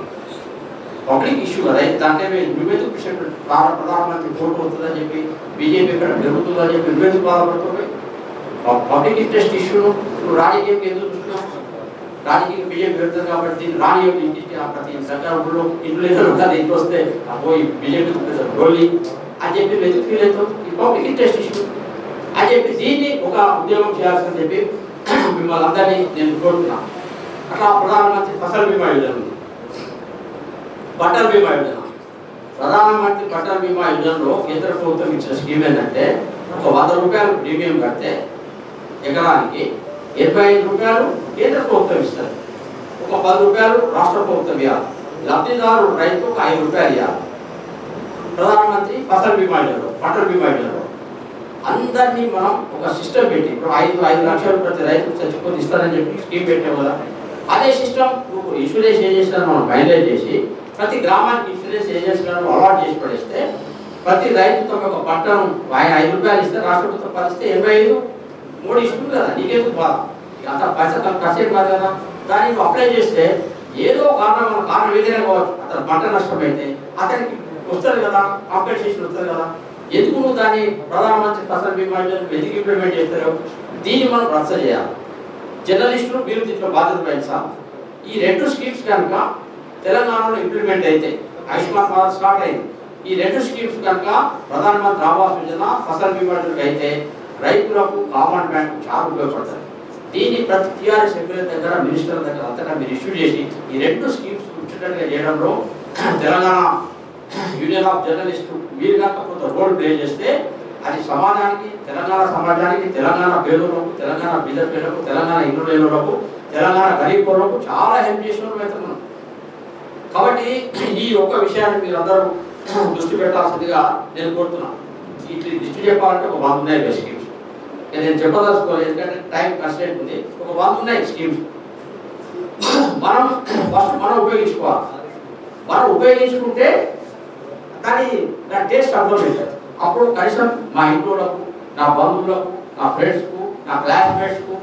పబ్లిక్ ఇష్యూ కదా. దాంట్లో నువ్వెందుకు ప్రధానమంత్రి ఫోటో అవుతుందని చెప్పి బీజేపీ ఇక్కడ జరుగుతుందని చెప్పి నువ్వెందుకు బాధపడుతుంది? పబ్లిక్ ఇంట్రెస్ట్ ఇష్యూను నువ్వు రాజకీయంగా ఎందుకు చూస్తున్నావు? రాజకీయం బీజేపీ పెడుతుంది కాబట్టి దీన్ని రాజకీయం ఇంటికి ప్రతి సర్కారులో ఇంట్లో లేదు కదా, ఇంట్లో వస్తే పోయి బీజేపీ డోల్లి అని చెప్పి ఎందుకు ఫీల్ అవుతావు? ఈ పబ్లిక్ ఇంట్రెస్ట్ ఇష్యూ అని చెప్పి దీన్ని ఒక ఉద్యోగం చేయాల్సిందని చెప్పి మిమ్మల్ని అందరినీ నేను కోరుతున్నాను. అట్లా ప్రధానమంత్రి ఫసల్ బీమా యోజన ఉంది, పంటల బీమా యోజన. ప్రధానమంత్రి పంటల బీమా యోజనలో కేంద్ర ప్రభుత్వం ఇచ్చిన స్కీమ్ ఏంటంటే ఒక 100 రూపాయలు ప్రీమియం కడితే ఎకరానికి 85 రూపాయలు కేంద్ర ప్రభుత్వం ఇస్తారు, ఒక 10 రూపాయలు రాష్ట్ర ప్రభుత్వం ఇవ్వాలి. లబ్ధిదారు రైతుకు 5 రూపాయలు ఇవ్వాలి. ప్రధానమంత్రి ఫసల్ బీమా యోజనలో, పంటల బీమా యోజనలో అందరినీ మనం ఒక సిస్టమ్ పెట్టి ఇప్పుడు 5 లక్షలు ప్రతి రైతుకు చచ్చిపోతే ఇస్తారని చెప్పి స్కీమ్ పెట్టాం కదా. అదే సిస్టమ్ ఇన్సూరెన్స్ ఏజెన్సీలను మనం ఫైనలైజ్ చేసి ప్రతి గ్రామానికి ఇన్సూరెన్స్ ఏజెన్సీలను అలాట్ చేసి పడేస్తే ప్రతి రైతుతో ఒక పట్టణం ఆయన 5 రూపాయలు ఇస్తే రాష్ట్ర ప్రభుత్వం పరిస్తే 85 3 ఇస్తుంది కదా. నీకెందుకు బాధ? అంత పైసా ఖర్చు కాదు కదా. దాన్ని నువ్వు అప్లై చేస్తే ఏదో కారణం ఏదైనా కావచ్చు, అతను పంట నష్టమైతే అతనికి వస్తుంది కదా, కాంపెన్సేషన్ వస్తుంది కదా. ఎందుకు నువ్వు దాన్ని ప్రధానమంత్రి ఫసల్ బీమా యోజన ఎందుకు ఇంప్లిమెంట్ చేస్తారు? దీన్ని మనం రద్దు చేయాలి. జర్నలిస్టులు మీరు దీంట్లో బాధ్యత వహించాలి. ఈ 2 స్కీమ్స్ కనుక తెలంగాణలో ఇంప్లిమెంట్ అయితే ఆయుష్మాన్ భారత్ స్టార్ట్ అయింది. ఈ 2 స్కీమ్స్ కనుక ప్రధానమంత్రి ఆవాస్ యోజన ఫసల్ బీమా యోజన అయితే రైతులకు కామన్ బ్యాంక్ చాలా ఉపయోగపడతాయి. దీన్ని ప్రతి టీఆర్ఎస్ ఎంపీల దగ్గర మినిస్టర్ల దగ్గర అంతటా మీరు ఇష్యూ చేసి ఈ 2 స్కీమ్స్ కూర్చున్నట్టుగా చేయడంలో తెలంగాణ యూనియన్ ఆఫ్ జర్నలిస్ట్ మీరు కనుక కొంత రోల్ ప్లే చేస్తే అది సమాజానికి, తెలంగాణ సమాజానికి, తెలంగాణ పేదలకు, తెలంగాణ బిజెస్ పేదలకు, తెలంగాణ ఇల్లు లేనులకు, తెలంగాణ గరీబులకు చాలా హెల్ప్ చేసిన అవుతున్నాం. కాబట్టి ఈ ఒక్క విషయాన్ని మీరు అందరూ దృష్టి పెట్టాల్సిందిగా నేను కోరుతున్నాను. ఇట్లా దృష్టి చెప్పాలంటే ఒక 100 ఉన్నాయి స్కీమ్స్. నేను చెప్పదలుచుకోలేదు ఎందుకంటే టైం కన్స్టెంట్ ఉంది. ఒక 100 ఉన్నాయి స్కీమ్స్. మనం ఫస్ట్ మనం ఉపయోగించుకోవాలి. మనం ఉపయోగించుకుంటే కానీ దాని టేస్ట్ అర్థమవుతుంది. అప్పుడు కనీసం మా ఇంట్లోలకు, నా బంధువులకు, నా ఫ్రెండ్స్కు, నా క్లాస్మేట్స్కు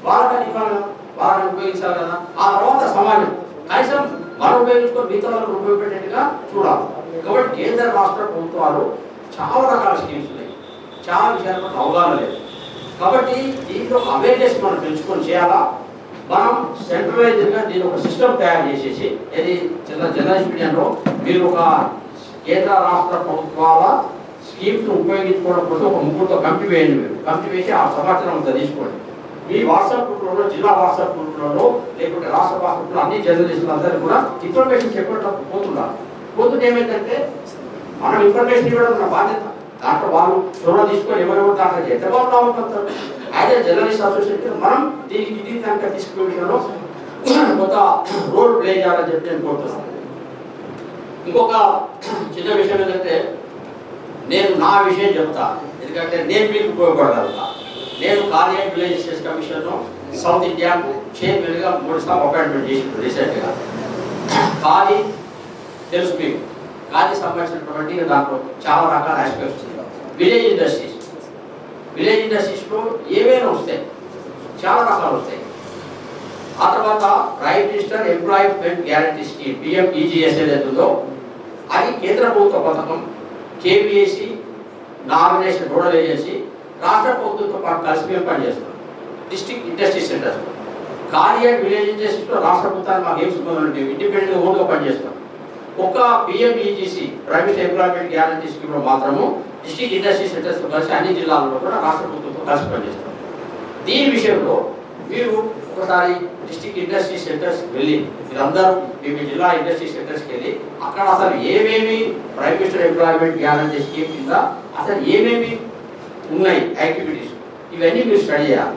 వాళ్ళని ఇవ్వాలి కదా, వాళ్ళని ఉపయోగించాలి కదా. ఆ తర్వాత సమాజం కనీసం మనం ఉపయోగించుకొని మిగతా వాళ్ళకు ఉపయోగపడేట్టుగా చూడాలి. కాబట్టి కేంద్ర రాష్ట్ర ప్రభుత్వాలు చాలా రకాల స్కీమ్స్ ఉన్నాయి, చాలా విషయాల పట్ల అవగాహన లేదు. కాబట్టి దీంట్లో అవేర్నెస్ మనం పెంచుకొని చేయాలా. మనం సెంట్రలైజ్డ్గా దీని ఒక సిస్టమ్ తయారు చేసేసి ఇది జర్నలిస్ట్ మీడియాలో మీరు ఒక కేంద్ర రాష్ట్ర ప్రభుత్వాల స్కీమ్స్ ఉపయోగించుకోవడం కోసం ఒక ముగ్గురుతో కమిటీ వేయండి. మీరు కమిటీ వేసి ఆ సమాచారం అంతా తీసుకోండి. మీ వాట్సాప్ గ్రూప్లలో, జిల్లా వాట్సాప్ గ్రూప్లలో లేకుంటే రాష్ట్ర వాట్సాప్లో అన్ని జర్నలిస్టులు అందరూ కూడా ఇన్ఫర్మేషన్ చెప్పేటప్పుడు పోతుంటే ఏమైందంటే మనం ఇన్ఫర్మేషన్ ఇవ్వడం మన బాధ్యత. దాంట్లో వాళ్ళు చొరవ తీసుకొని ఎవరెవరు దాంట్లో చేస్తే వాళ్ళు రావడం. అయితే జర్నలిస్ట్ అసోసియేషన్ మనం దీనికి ఇది కనుక తీసుకునే విషయంలో కొంత రోల్ ప్లే చేయాలని చెప్పి నేను కోరుతున్నాను. ఇంకొక చిన్న విషయం ఏంటంటే నేను నా విషయం చెప్తా, ఎందుకంటే నేను మీకు ఉపయోగపడగలుగుతా. నేను కార్యాలయం విలేజ్ కమిషన్లో సౌత్ ఇండియాకు చైర్మన్గా 3 సార్లు అపాయింట్మెంట్ చేసింది రీసెంట్గా. ఖాళీ తెలుసు మీకు, ఖాళీ సంబంధించినటువంటి దాంట్లో చాలా రకాల ఆస్పెక్ట్స్. విలేజ్ ఇండస్ట్రీస్ విలేజ్ ఇండస్ట్రీస్లో ఏవైనా వస్తాయి, చాలా రకాలు వస్తాయి. ఆ తర్వాత prime minister employment guarantee scheme PMEGS ఏదైతే ఉందో అది కేంద్ర ప్రభుత్వ పథకం. KVAC నామినేషన్ నోడల్ ఏజెన్సీ రాష్ట్ర ప్రభుత్వంతో పాటు కలిసి మేము పనిచేస్తాం. డిస్ట్రిక్ట్ ఇండస్ట్రీ సెంటర్స్ ఖాళీ అండ్ విలేజ్ ఇండస్ట్రీస్లో రాష్ట్ర ప్రభుత్వాన్ని మాకు ఏం సంబంధం లేదు, ఇండిపెండెంట్గా ఓన్గా పనిచేస్తాం. ఒక PMEGC ప్రైవేట్ ఎంప్లాయ్మెంట్ గ్యారంటీ స్కీమ్లో మాత్రము డిస్ట్రిక్ట్ ఇండస్ట్రీ సెంటర్స్తో కలిసి అన్ని జిల్లాల్లో కూడా రాష్ట్ర ప్రభుత్వంతో కలిసి పనిచేస్తాం. దీని విషయంలో మీరు ఒకసారి డిస్ట్రిక్ట్ ఇండస్ట్రీ సెంటర్స్ వెళ్ళి మీరందరూ మీ జిల్లా ఇండస్ట్రీ సెంటర్స్కి వెళ్ళి అక్కడ అసలు ఏమేమి prime minister employment guarantee scheme కింద అసలు ఏమేమి ఉన్నాయి యాక్టివిటీస్, ఇవన్నీ మీరు స్టడీ చేయాలి.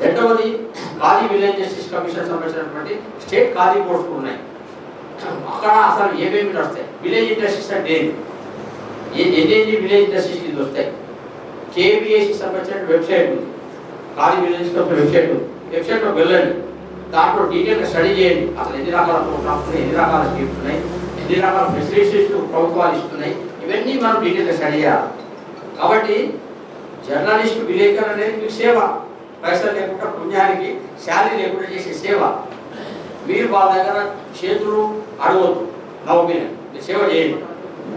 రెండవది ఖాళీ విలేజ్ ఇండస్ట్రీస్ కమిషన్ సంబంధించినటువంటి స్టేట్ ఖాళీ పోస్టులు ఉన్నాయి, అక్కడ అసలు ఏమేమి వస్తాయి, విలేజ్ ఇండస్ట్రీస్ అంటే ఎన్ని విలేజ్ ఇండస్ట్రీస్ కింద వస్తాయి. KVAC సంబంధించిన వెబ్సైట్ ఉంది, ఖాళీ విలేజ్ వెబ్సైట్లో వెళ్ళండి, దాంట్లో డీటెయిల్గా స్టడీ చేయండి. అసలు ఎన్ని రకాల ప్రోగ్రామ్స్ ఉన్నాయి, ఎన్ని రకాల స్కీమ్స్ ఉన్నాయి, ఎన్ని రకాల ఫెసిలిటీస్ ప్రభుత్వాలు ఇస్తున్నాయి, ఇవన్నీ మనం డీటెయిల్గా స్టడీ చేయాలి. కాబట్టి జర్నలిస్ట్ విలేకరు అనేది మీకు సేవ, పైసలు లేకుండా పుణ్యానికి శాలరీ లేకుండా చేసే సేవ. మీరు వాళ్ళ దగ్గర చేతులు అడగవద్దు, నా ఒపీనియన్, మీరు సేవ చేయండి.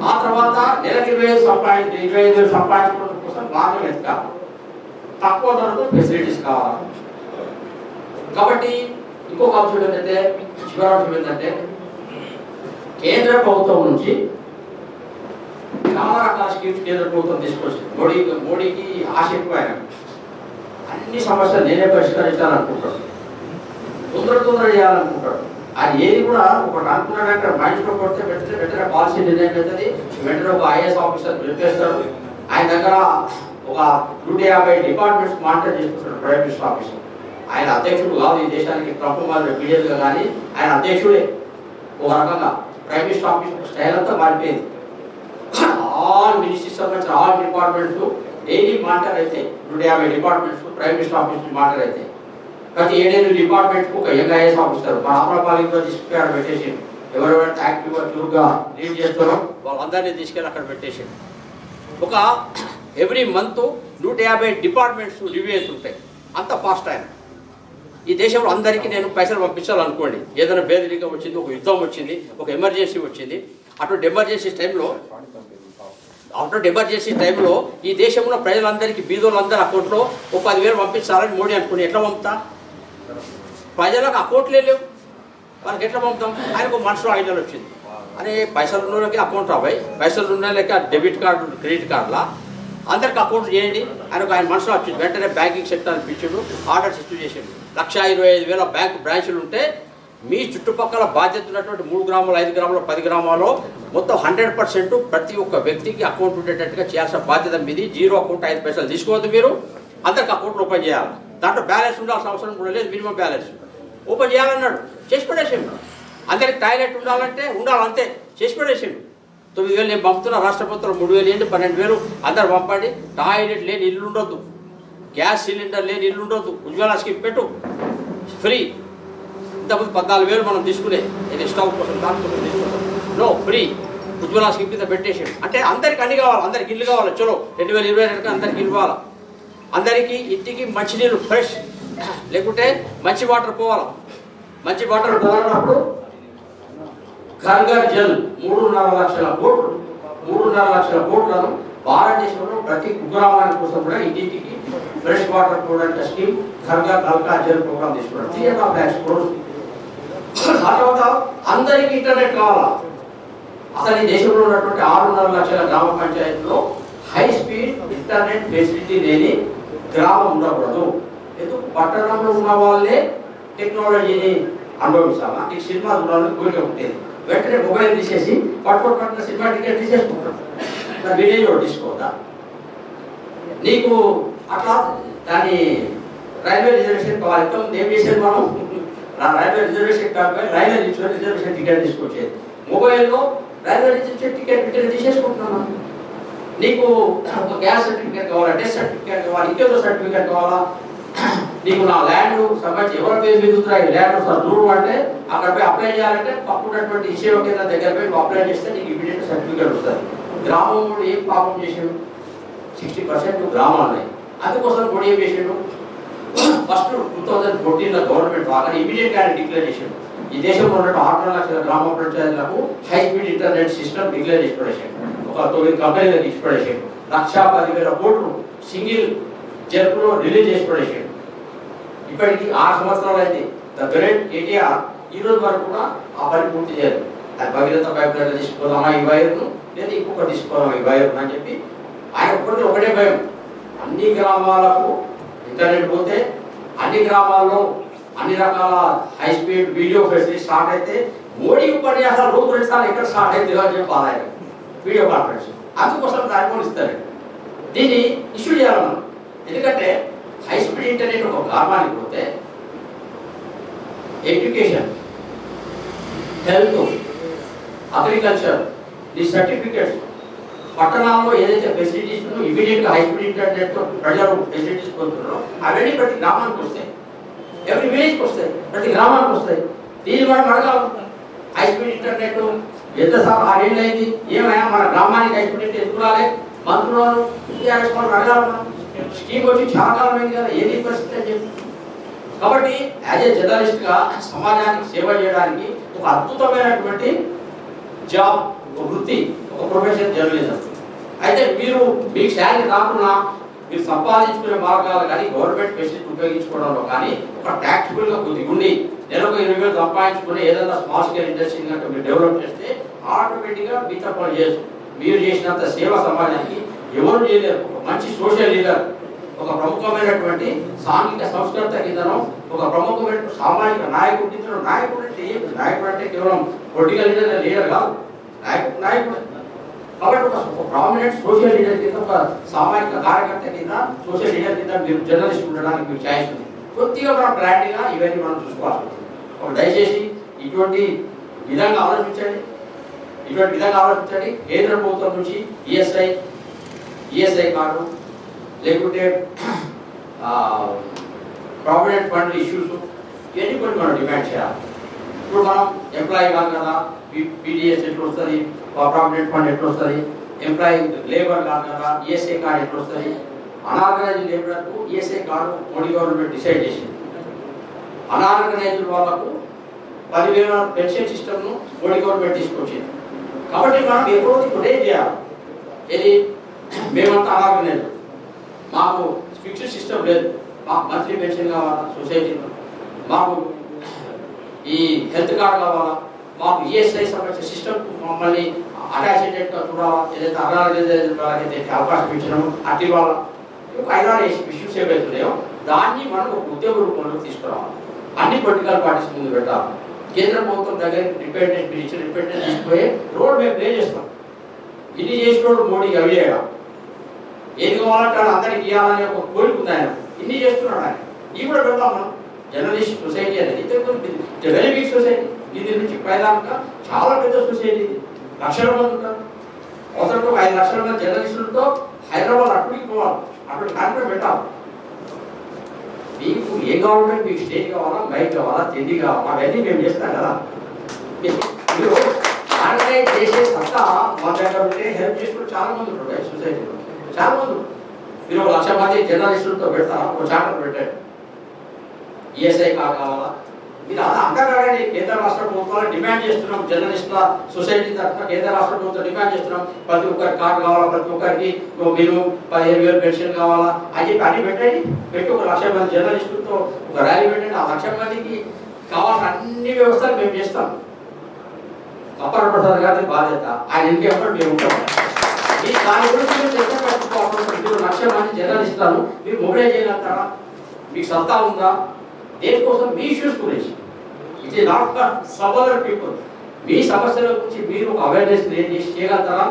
ఆ తర్వాత నెలకు 25,000 సంపాదించుకోవడం కోసం మార్గం ఎత్తుకాలి, తక్కువ ధరలో ఫెసిలిటీస్ కావాలి. కాబట్టి ఇంకొక అంశం ఏంటంటే, చివరి అంశం ఏంటంటే కేంద్ర ప్రభుత్వం నుంచి చాలా రకాల స్కీమ్స్ కేంద్ర ప్రభుత్వం తీసుకొచ్చింది. మోడీకి ఆశ ఎక్కువ, అన్ని సమస్యలు నేనే పరిష్కరించాలనుకుంటాడు, తొందర చేయాలనుకుంటాడు. అది ఏది కూడా ఒకటి అనుకున్నాడంటే మైండ్లో కొడితే వెంటనే పాలసీ నిర్ణయం అవుతుంది, వెంటనే ఒక IAS ఆఫీసర్ పిలిపేస్తాడు. ఆయన దగ్గర ఒక 150 డిపార్ట్మెంట్స్ మానిటర్ చేసుకుంటాడు ప్రైమ్ మినిస్టర్ ఆఫీసర్. ఆయన అధ్యక్షుడు కాదు ఈ దేశానికి, ట్రంప్ మాదిరి పీడియల్గా, కానీ ఆయన అధ్యక్షుడే. ఒక రకంగా ప్రైమ్ మినిస్టర్ ఆఫీస్ స్టైల్ అంతా మారిపోయింది. ఆల్ మినిస్ట్రీస్ సంబంధించిన ఆల్ డిపార్ట్మెంట్స్ డైలీ మానిటర్ అయితే 150 departments prime minister office monitor అయితే ప్రతి 7 డిపార్ట్మెంట్స్కి ఒక IAS ఆఫీసర్ మన ఆంధ్రపాలికలో తీసుకెళ్ళి పెట్టేసి ఎవరెవరైతే యాక్టివ్గా చురుగ్గా లీడ్ చేస్తారో వాళ్ళందరినీ తీసుకెళ్ళి అక్కడ పెట్టేసి ఒక ఎవ్రీ మంత్ 150 డిపార్ట్మెంట్స్ రివ్యూ అవుతుంటాయి. అంత ఫాస్ట్ ఆయన. ఈ దేశంలో అందరికీ నేను పైసలు పంపించాలనుకోండి, ఏదైనా బేదరికం వచ్చింది, ఒక యుద్ధం వచ్చింది, ఒక ఎమర్జెన్సీ వచ్చింది, అటువంటి ఎమర్జెన్సీ టైంలో ఈ దేశంలో ప్రజలందరికీ బీదోళ్ళందరూ అకౌంట్లో ఒక 10,000 పంపించాలని మోడీ అనుకుని ఎట్లా పంపుతా? ప్రజలకు అకౌంట్లే లేవు, వాళ్ళకి ఎట్లా పంపుతాం? ఆయనకు మనసులో ఐడియా వచ్చింది, అరే పైసలు ఉన్న వాళ్ళకి అకౌంట్ రాబాయి, పైసలు ఉన్న వాళ్ళకి డెబిట్ కార్డు క్రెడిట్ కార్డులా అందరికి అకౌంట్ చేయండి ఆయనకు. ఆయన మనసులో వచ్చింది, వెంటనే బ్యాంకింగ్ సెక్టర్ పిలిచాడు, ఆర్డర్స్ ఇష్యూ చేసాడు. 125,000 బ్యాంక్ బ్రాంచులు ఉంటే మీ చుట్టుపక్కల బాధ్యత ఉన్నటువంటి 3 గ్రామాలు 5 గ్రామాలు 10 గ్రామాల్లో మొత్తం 100% ప్రతి ఒక్క వ్యక్తికి అకౌంట్ ఉండేటట్టుగా చేయాల్సిన బాధ్యత మీది. జీరో అకౌంట్ 5 పైసలు తీసుకోవద్దు, మీరు అందరికి అకౌంట్లు ఓపెన్ చేయాలి. దాంట్లో బ్యాలెన్స్ ఉండాల్సిన అవసరం కూడా లేదు, మినిమం బ్యాలెన్స్ ఓపెన్ చేయాలన్నాడు, చేసి పడేసాడు. అందరికి టాయిలెట్ ఉండాలంటే ఉండాలంతే, చేసి పడేసాడు. 9,000 నేను పంపుతున్నా, రాష్ట్ర ప్రభుత్వం 3,000 ఏంటి 12,000 అందరు పంపండి. టాయిలెట్ లేని ఇల్లు ఉండొద్దు, గ్యాస్ సిలిండర్ లేని ఇల్లు ఉండొద్దు, ఉజ్వల స్కీమ్ పెట్టు ఫ్రీ. ఇంతకుముందు 14,000 మనం తీసుకునే ఇది స్టవ్ కోసం దానికోసం తీసుకుంటాం, నో ఫ్రీ ఉజ్వల స్కీమ్ కింద పెట్టేసాడు. అంటే అందరికి అన్ని కావాలి, అందరికి ఇల్లు కావాలి. చలో 2022 అందరికి ఇల్లు కావాలి, అందరికీ ఇంటికి మంచినీళ్ళు ఫ్రెష్, లేకుంటే మంచి వాటర్ పోవాలి. మంచి వాటర్ పోవాలన్నప్పుడు ఘర్ ఘర్ జల్ 3.5 లక్షల కోట్లను భారతదేశంలో ప్రతి కుగ్రామానికి కోసం కూడా ఇంటింటికి ఫ్రెష్ వాటర్ పోవడానికి స్కీమ్ ఘర్ ఘర్ నల్కా జల్ ప్రోగ్రామ్ తీసుకున్నారు. 3.5 lakhs crores. ఆ తర్వాత అందరికీ ఇంటర్నెట్ కావాలా. అసలు ఈ దేశంలో ఉన్నటువంటి 6.5 లక్షల గ్రామ పంచాయతీలో హై స్పీడ్ ఇంటర్నెట్ ఫెసిలిటీ లేని గ్రామం ఉండకూడదు. ఎందుకు? పట్టణంలో ఉన్న వాళ్ళే టెక్నాలజీని అనుభవించాలా. ఈ సినిమా చూడాలని కోరిక ఉంటుంది, వెంటనే మొబైల్ తీసేసి పట్టుకోకుండా సినిమా టికెట్ తీసేసుకుంటాం. విలేజ్ లో తీసుకోవద్దా? నీకు అట్లా దాని రైల్వే రిజర్వేషన్ కావాలి. ఇంతకుముందు ఏం చేసేది మనం? రైల్వే రిజర్వేషన్ కాకపోతే రైల్వే రిజర్వేషన్ టికెట్ తీసుకొచ్చేది. మొబైల్లో రైల్వే రిజర్వేషన్ టికెట్ పెట్టేది తీసేసుకుంటున్నాం. నీకు ఒక గ్యాస్ సర్టిఫికేట్ కావాలా, డెత్ సర్టిఫికేట్ కావాలా, ఇంకేదో సర్టిఫికేట్ కావాలా, నీకు నా ల్యాండ్ సంబంధించి ఎవరి పేరు మిగులుతున్నాయి ల్యాండ్ సార్ చూడు అంటే అక్కడ పోయి అప్లై చేయాలంటే పక్కనటువంటి ఇష్యూ కేంద్రం దగ్గర పోయి అప్లై చేస్తే నీకు ఇమీడియట్ సర్టిఫికేట్ వస్తుంది. గ్రామంలో ఏం పాపం చేసాడు? 60% గ్రామాలు ఉన్నాయి. అందుకోసం కూడా ఏం చేసాడు, ఫస్ట్ 2014లో గవర్నమెంట్ రాగానే ఇమీడియట్గా ఆయన డిక్లేర్ చేశాడు, ఈ దేశంలో ఉన్న 6 లక్షల గ్రామ పంచాయతీలకు high speed internet system declare చేసి పడేసాడు. ఒక 9 కంపెనీలకు ఇచ్చి పడేసాడు. 1,10,000 కోట్లు సింగిల్ జర్పులో రిలీజ్ చేసి పడేసాడు. ఇప్పటికి 6 సంవత్సరాలు అయింది. ద గ్రేట్ కేటీఆర్ ఈ రోజు వరకు కూడా ఆ పని పూర్తి చేయరు. అది భగీరథ పైప్ లైన్ తీసుకోదామా ఈ వైర్ను, లేదా ఇంకొక తీసుకోదామా ఈ వైర్ను అని చెప్పి ఆయన ఒకటే భయం, అన్ని గ్రామాలకు ఇంటర్నెట్ పోతే అన్ని గ్రామాల్లో అన్ని రకాల high speed video facility start అయితే మోడీ ఉపన్యాసాలు రోజు 2 సార్లు ఎక్కడ స్టార్ట్ అయితే అని చెప్పి ఆయన వీడియో కాన్ఫరెన్స్ అందుకోసం దాని ఇస్తారు. దీన్ని ఇష్యూ చేయాలి మనం. ఎందుకంటే హై స్పీడ్ ఇంటర్నెట్ ఒక గ్రామానికి పోతే ఎడ్యుకేషన్, హెల్త్, అగ్రికల్చర్, ఈ సర్టిఫికేట్స్ పట్టణాల్లో ఏదైతే ఫెసిలిటీస్ ఉందో ఇమీడియట్గా హై స్పీడ్ ఇంటర్నెట్తో ప్రజలు ఫెసిలిటీస్ పొందుతున్నారో అవన్నీ ప్రతి గ్రామానికి వస్తాయి, ఎవ్రీ విలేజ్కి వస్తాయి, ప్రతి గ్రామానికి వస్తాయి. దీన్ని మనం అడగాలి, హై స్పీడ్ ఇంటర్నెట్ ఎంతసార్లు 6 ఏళ్ళు అయింది, ఏమైనా మన గ్రామానికి హై స్పీడ్ ఇంటర్నెట్ ఎత్తుకురాలి, మంత్రులు అడగాలి. మనం స్కీమ్ వచ్చి చాలా కాలం అయింది కదా, ఏది పరిస్థితి అని చెప్పి. కాబట్టి యాజ్ ఏ జర్నలిస్ట్గా సమాజానికి సేవ చేయడానికి ఒక అద్భుతమైనటువంటి జాబ్, ఒక వృత్తి, ఒక ప్రొఫెషన్ జర్నలిజం. అయితే మీరు మీకు శాలరీ రాకుండా మీరు సంపాదించుకునే మార్గాలు కానీ గవర్నమెంట్ ఫెసిలిటీ ఉపయోగించుకోవడంలో కానీ ఒక ట్యాక్సిబుల్గా కొద్దిగా ఉండి నెలకు 20,000 సంపాదించుకుని ఏదైనా స్మాల్ స్కేల్ ఇండస్ట్రీ కనుక మీరు డెవలప్ చేస్తే ఆటోమేటిక్గా మిగతా పనులు చేస్తారు. మీరు చేసినంత సేవ సమాజానికి ఎవరు చేయలేరు. ఒక మంచి సోషల్ లీడర్, ఒక ప్రముఖమైనటువంటి సాంఘిక సంస్కృత కిందనో, ఒక ప్రముఖమైన సామాజిక నాయకుడి కింద. నాయకుడు అంటే ఏమి? నాయకుడు అంటే కేవలం పొలిటికల్ లీడర్ కాదు, నాయకుడు. కాబట్టి ఒక ప్రామినెంట్ సోషల్ లీడర్ కింద, ఒక సామాజిక కార్యకర్త కింద, సోషల్ లీడర్ కింద మీరు జర్నలిస్ట్ ఉండడానికి మీకు ఛాయిస్ ఉంది. కొద్దిగా మనం బ్రాండ్గా ఇవన్నీ మనం చూసుకోవాలి. ఒక దయచేసి ఇటువంటి విధంగా ఆలోచించండి, కేంద్ర ప్రభుత్వం నుంచి ఈఎస్ఐ కార్డు, లేకుంటే ప్రావిడెంట్ ఫండ్ ఇష్యూస్, ఇవన్నీ కొన్ని మనం డిమాండ్ చేయాలి. ఇప్పుడు మనం ఎంప్లాయీ కాదు కదా, పీడిఎస్ ఎట్లా వస్తుంది, ప్రావిడెంట్ ఫండ్ ఎట్లా వస్తుంది, ఎంప్లాయీ లేబర్ కాదు కదా, ఈఎస్ఐ కార్డు ఎట్లా వస్తుంది. అనార్గనైజ్డ్ లేబర్కు ESI card Modi government decide చేసింది. అనార్గనైజ్డ్ వాళ్ళకు 10,000 పెన్షన్ సిస్టమ్ను మోడీ గవర్నమెంట్ తీసుకొచ్చింది. కాబట్టి మనం ఇప్పుడు ఏం చేయాలి? ఇది మేమంతా అనార్గనైజ్డ్, మాకు ఫిక్స్డ్ సిస్టమ్ లేదు, మాకు మంత్లీ పెన్షన్ కావాలా సొసైటీలో, మాకు ఈ హెల్త్ కార్డు కావాలా, మాకు ఈఎస్ఐ సంబంధించిన సిస్టమ్ మమ్మల్ని అటాచ్మెంట్గా చూడాలా, ఏదైతే అనార్గనైజ్డ్ వాళ్ళకైతే అవకాశం ఇచ్చినామో అట్టి వాళ్ళ 5-6 ఇష్యూస్ ఏవైతున్నాయో దాన్ని మనం ఒక ఉద్యోగ రూపంలో తీసుకురావాలి. అన్ని పొలిటికల్ పార్టీస్ ముందు పెట్టాలి. కేంద్ర ప్రభుత్వం దగ్గర రిపెండెంట్ తీసుకుపోయి రోడ్ మేము ప్లే చేస్తాం. ఇన్ని చేసినోడు మోడీకి అవి చేయడం, ఏది కావాలంటే అందరికి ఇవ్వాలని ఒక కోరిక ఉంది ఆయన, ఇన్ని చేస్తున్నాడు ఆయన. ఇవి కూడా పెడతాం మనం. జర్నలిస్ట్ సొసైటీ అనేది వెరీ బిగ్ సొసైటీ. దీని నుంచి పైదాకా చాలా పెద్ద సొసైటీ, లక్షల మంది ఉంటారు. అవసరం 5 లక్షల మంది జర్నలిస్టులతో హైదరాబాద్ అక్కడికి పోవాలి, అక్కడ కార్యక్రమం పెట్టాలి. మీకు ఏ గవర్నమెంట్, మీకు స్టేట్ కావాలా, మైక్ కావాలా, తిండి కావాలా, అవన్నీ మేము చేస్తాం కదా. మీరు ఆర్గనైజ్ చేసే సత్తా మా దగ్గర ఉంటే హెల్ప్ చేసుకుంటే చాలా మంది ఉంటారు సొసైటీలో, చాలా మంది. మీరు 1,00,000 మంది జర్నలిస్టులతో పెడతారా? ఒక చార్టర్ పెట్టండి, ఈఎస్ఐ కావాలా. మీరు అలా అంతగానే కేంద్ర రాష్ట్ర ప్రభుత్వాలు డిమాండ్ చేస్తున్నాం, జర్నలిస్టుల సొసైటీ తరఫున కేంద్ర రాష్ట్ర ప్రభుత్వం డిమాండ్ చేస్తున్నాం, ప్రతి ఒక్కరికి కార్డు కావాలా, ప్రతి ఒక్కరికి మీరు 15,000 పెన్షన్ కావాలా అని చెప్పి అన్ని పెట్టండి. పెట్టి 1,00,000 మంది జర్నలిస్టులతో ఒక ర్యాలీ పెట్టండి. ఆ 1,00,000 మందికి కావాల్సిన అన్ని వ్యవస్థలు మేము చేస్తాం. అప్పర ప్రసాద్ గారి బాధ్యత, ఆయన ఇంకెప్పుడు మేము ఉంటాం. ఈ దాని గురించి మీరు చర్చ పెట్టుకోవాలి. 1,00,000 మంది జర్నలిస్టులను మీరు మొబైలైజ్ చేయగలుగుతారా? మీకు సత్తా ఉందా? దేనికోసం? మీ ఇష్యూస్ గురించి. It is not for some other people. మీ సమస్యల గురించి మీరు ఒక అవేర్నెస్ క్రియేట్ చేసి చేయగలుగుతారా?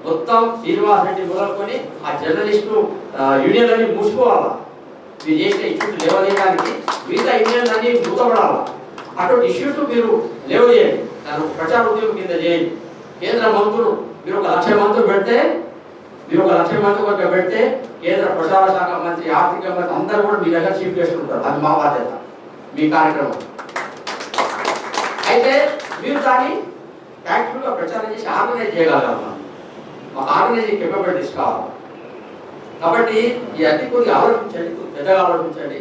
మొత్తం శ్రీనివాస్ రెడ్డి మొదలుకొని ఆ జర్నలిస్టు యూనియన్లన్నీ మూసుకోవాలా. మీరు చేసిన ఇష్యూస్ లేవలేయడానికి మిగతా యూనియన్లన్నీ మూతపడాలా. అటువంటి ఇష్యూస్ మీరు లేవలేయండి, దాని ప్రచార ఉద్యమం కింద చేయండి. కేంద్ర మంత్రులు మీరు 1,00,000 మంత్రులు పెడితే, కేంద్ర ప్రసార శాఖ మంత్రి, ఆర్థిక మంత్రి అందరూ కూడా మీ దగ్గర చీఫ్ గెస్ట్ ఉంటారు. అది మా బాధ్యత, మీ కార్యక్రమం. అయితే మీరు దాన్ని యాక్టివ్గా ప్రచారం చేసి ఆర్గనైజ్ చేయగలగాలి. మాకు ఆర్గనైజింగ్ కెపబిలిటీస్ కావాలి. కాబట్టి ఈ అన్ని కొద్దిగా ఆలోచించండి, పెద్దగా ఆలోచించండి.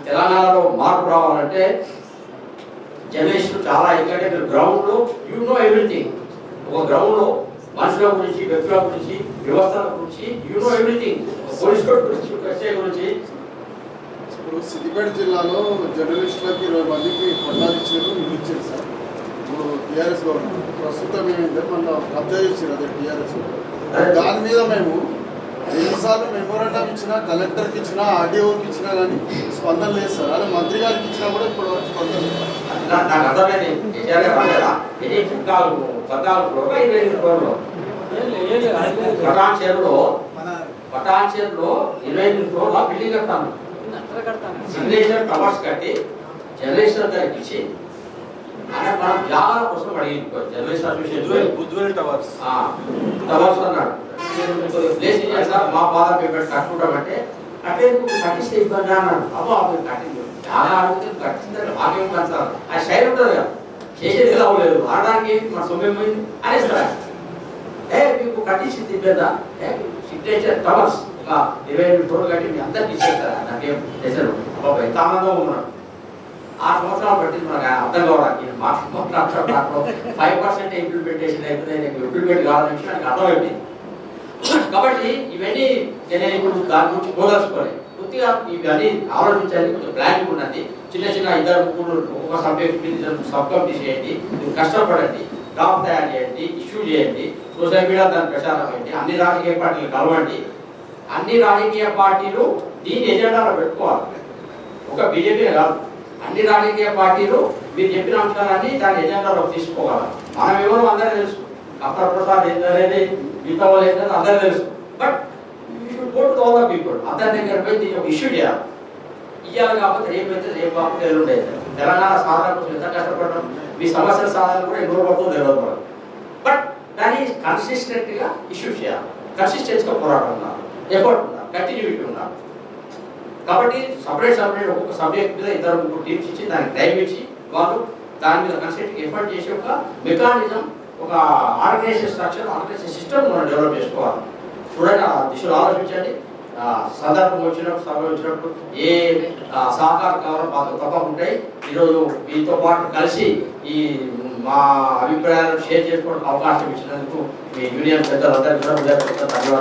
తెలంగాణలో మార్పు రావాలంటే జర్నలిస్టులు చాలా, ఎందుకంటే మీరు గ్రౌండ్లో యూ నో ఎవ్రీథింగ్. ఒక గ్రౌండ్లో మనుషుల గురించి, వ్యక్తుల గురించి, వ్యవస్థల గురించి యూ నో ఎవ్రీథింగ్. పోలీసుల గురించి, ఎస్ఐ గురించి. ఇప్పుడు సిద్దిపేట జిల్లాలో జర్నలిస్టులకు 20 మందికి పట్టాలు ఇచ్చారు, ఇల్లు ఇచ్చారు సార్. ఇప్పుడు టీఆర్ఎస్ గవర్నమెంట్ ప్రస్తుతం ఏమైంది మన కబ్జా చేశారు, అదే టీఆర్ఎస్. దాని మీద మేము ఎన్నిసార్లు మెమోరాండం ఇచ్చినా, కలెక్టర్కి ఇచ్చినా, ఆర్డీఓకి ఇచ్చినా కానీ స్పందన లేదు సార్. అదే మంత్రి గారికి ఇచ్చినా కూడా ఇప్పుడు స్పందన లేదు. నాకు అర్థమైంది. ఇది 14 ఫ్లోర్లో 25 ఫ్లోర్లో పటాన్చేరులో 25 ఫ్లోర్ల బిల్డింగ్ కట్టాను. సిగ్నేచర్ టవర్స్ కట్టి జర్నలిస్ట్ దగ్గరికి ఇచ్చి మనం జాగాల కోసం అడిగి జర్నలిస్ట్ అసోసియేషన్ టవర్స్ అన్నాడు. ప్లేస్ సార్ మా బాధ పేపర్ కట్టుకుంటామంటే అట్లే కట్టిస్తే ఇబ్బంది అన్నాడు. అబ్బో అప్పుడు కట్టింది చాలా అడిగితే కట్టిస్తారు, మాకేం కాదు సార్. ఆ స్టైల్ ఉంటుంది కదా, చేసేది ఎలా అవ్వలేదు, ఆడడానికి మన సొమ్మేమైంది అనేస్తారు. మీకు కట్టించింది ఇబ్బందా, సిగ్నేచర్ టవర్స్ 25 ఫ్లోర్లు కట్టి మీ అందరికి ఇచ్చేస్తారా, నాకేం చేశారు. బాబా ఎంత ఆనందంగా ఉన్నాడు. 6 సంవత్సరాలు పట్టింది మనకు అర్థం కావడానికి. మాట్లాడుతూ 5% ఇంప్లిమెంటేషన్ అవుతుంది, ఇంప్లిమెంట్ కావాలని విషయం నాకు అర్థమైంది. కాబట్టి ఇవన్నీ నేను ఇప్పుడు దాని గురించి పోదలుచుకోవాలి. కొద్దిగా ఇవన్నీ ఆలోచించాలి, కొంచెం ప్లానింగ్ ఉన్నది. చిన్న 2-3 ఒక్కొక్క సబ్జెక్ట్ సబ్ కమిటీ చేయండి, కష్టపడండి, డ్రాఫ్ట్ తయారు చేయండి, ఇష్యూ చేయండి, సోషల్ మీడియా దాని ప్రచారం చేయండి, అన్ని రాజకీయ పార్టీలు కలవండి. అన్ని రాజకీయ పార్టీలు దీన్ని ఎజెండాలో పెట్టుకోవాలి. ఒక బీజేపీ కాదు, అన్ని రాజకీయ పార్టీలు మీరు చెప్పిన అంశాలన్నీ దాని ఎజెండాలో తీసుకోవాలి. మనం ఎవరో అందరూ తెలుసు, అప్పర్ ప్రసాద్ ఏంటనేది, మిగతా వాళ్ళు ఏంటనేది అందరూ తెలుసు. But you should go to all the people. అందరి దగ్గర పోయి దీన్ని ఒక ఇష్యూ చేయాలి. ఇవ్వాలి కాకపోతే రేపైతే రేపు కాకపోతే ఎల్లుండి అయితే. తెలంగాణ సాధన కోసం ఎంత కష్టపడడం, మీ సమస్యల సాధన కూడా ఎన్నో పడుతుందో తెలియదు మనకు. బట్ దాన్ని కన్సిస్టెంట్గా ఇష్యూ చేయాలి, కన్సిస్టెన్సీగా పోరాటం ఉండాలి, ఎఫర్ట్ ఉండాలి, కంటిన్యూటీ ఉండాలి. కాబట్టి సపరేట్ ఒక్కొక్క సబ్జెక్ట్ మీద 2-3 టీమ్స్ ఇచ్చి దానికి టైం ఇచ్చి వాళ్ళు దాని మీద కన్సిస్టెంట్ ఎఫర్ట్ చేసి ఒక మెకానిజం, ఒక ఆర్గనైజేషన్ స్ట్రక్చర్, ఆర్గనైజేషన్ సిస్టమ్ మనం డెవలప్ చేసుకోవాలి. చూడండి, ఆ దిశలో ఆలోచించండి. సందర్భం వచ్చినప్పుడు, సమయం వచ్చినప్పుడు ఏ సహకారం కావాలో మాకు తప్పకుంటాయి. ఈరోజు మీతో పాటు కలిసి ఈ మా అభిప్రాయాలను షేర్ చేసుకోవడానికి అవకాశం ఇచ్చినందుకు మీ యూనియన్ పెద్దలందరికీ కూడా ధన్యవాదాలు.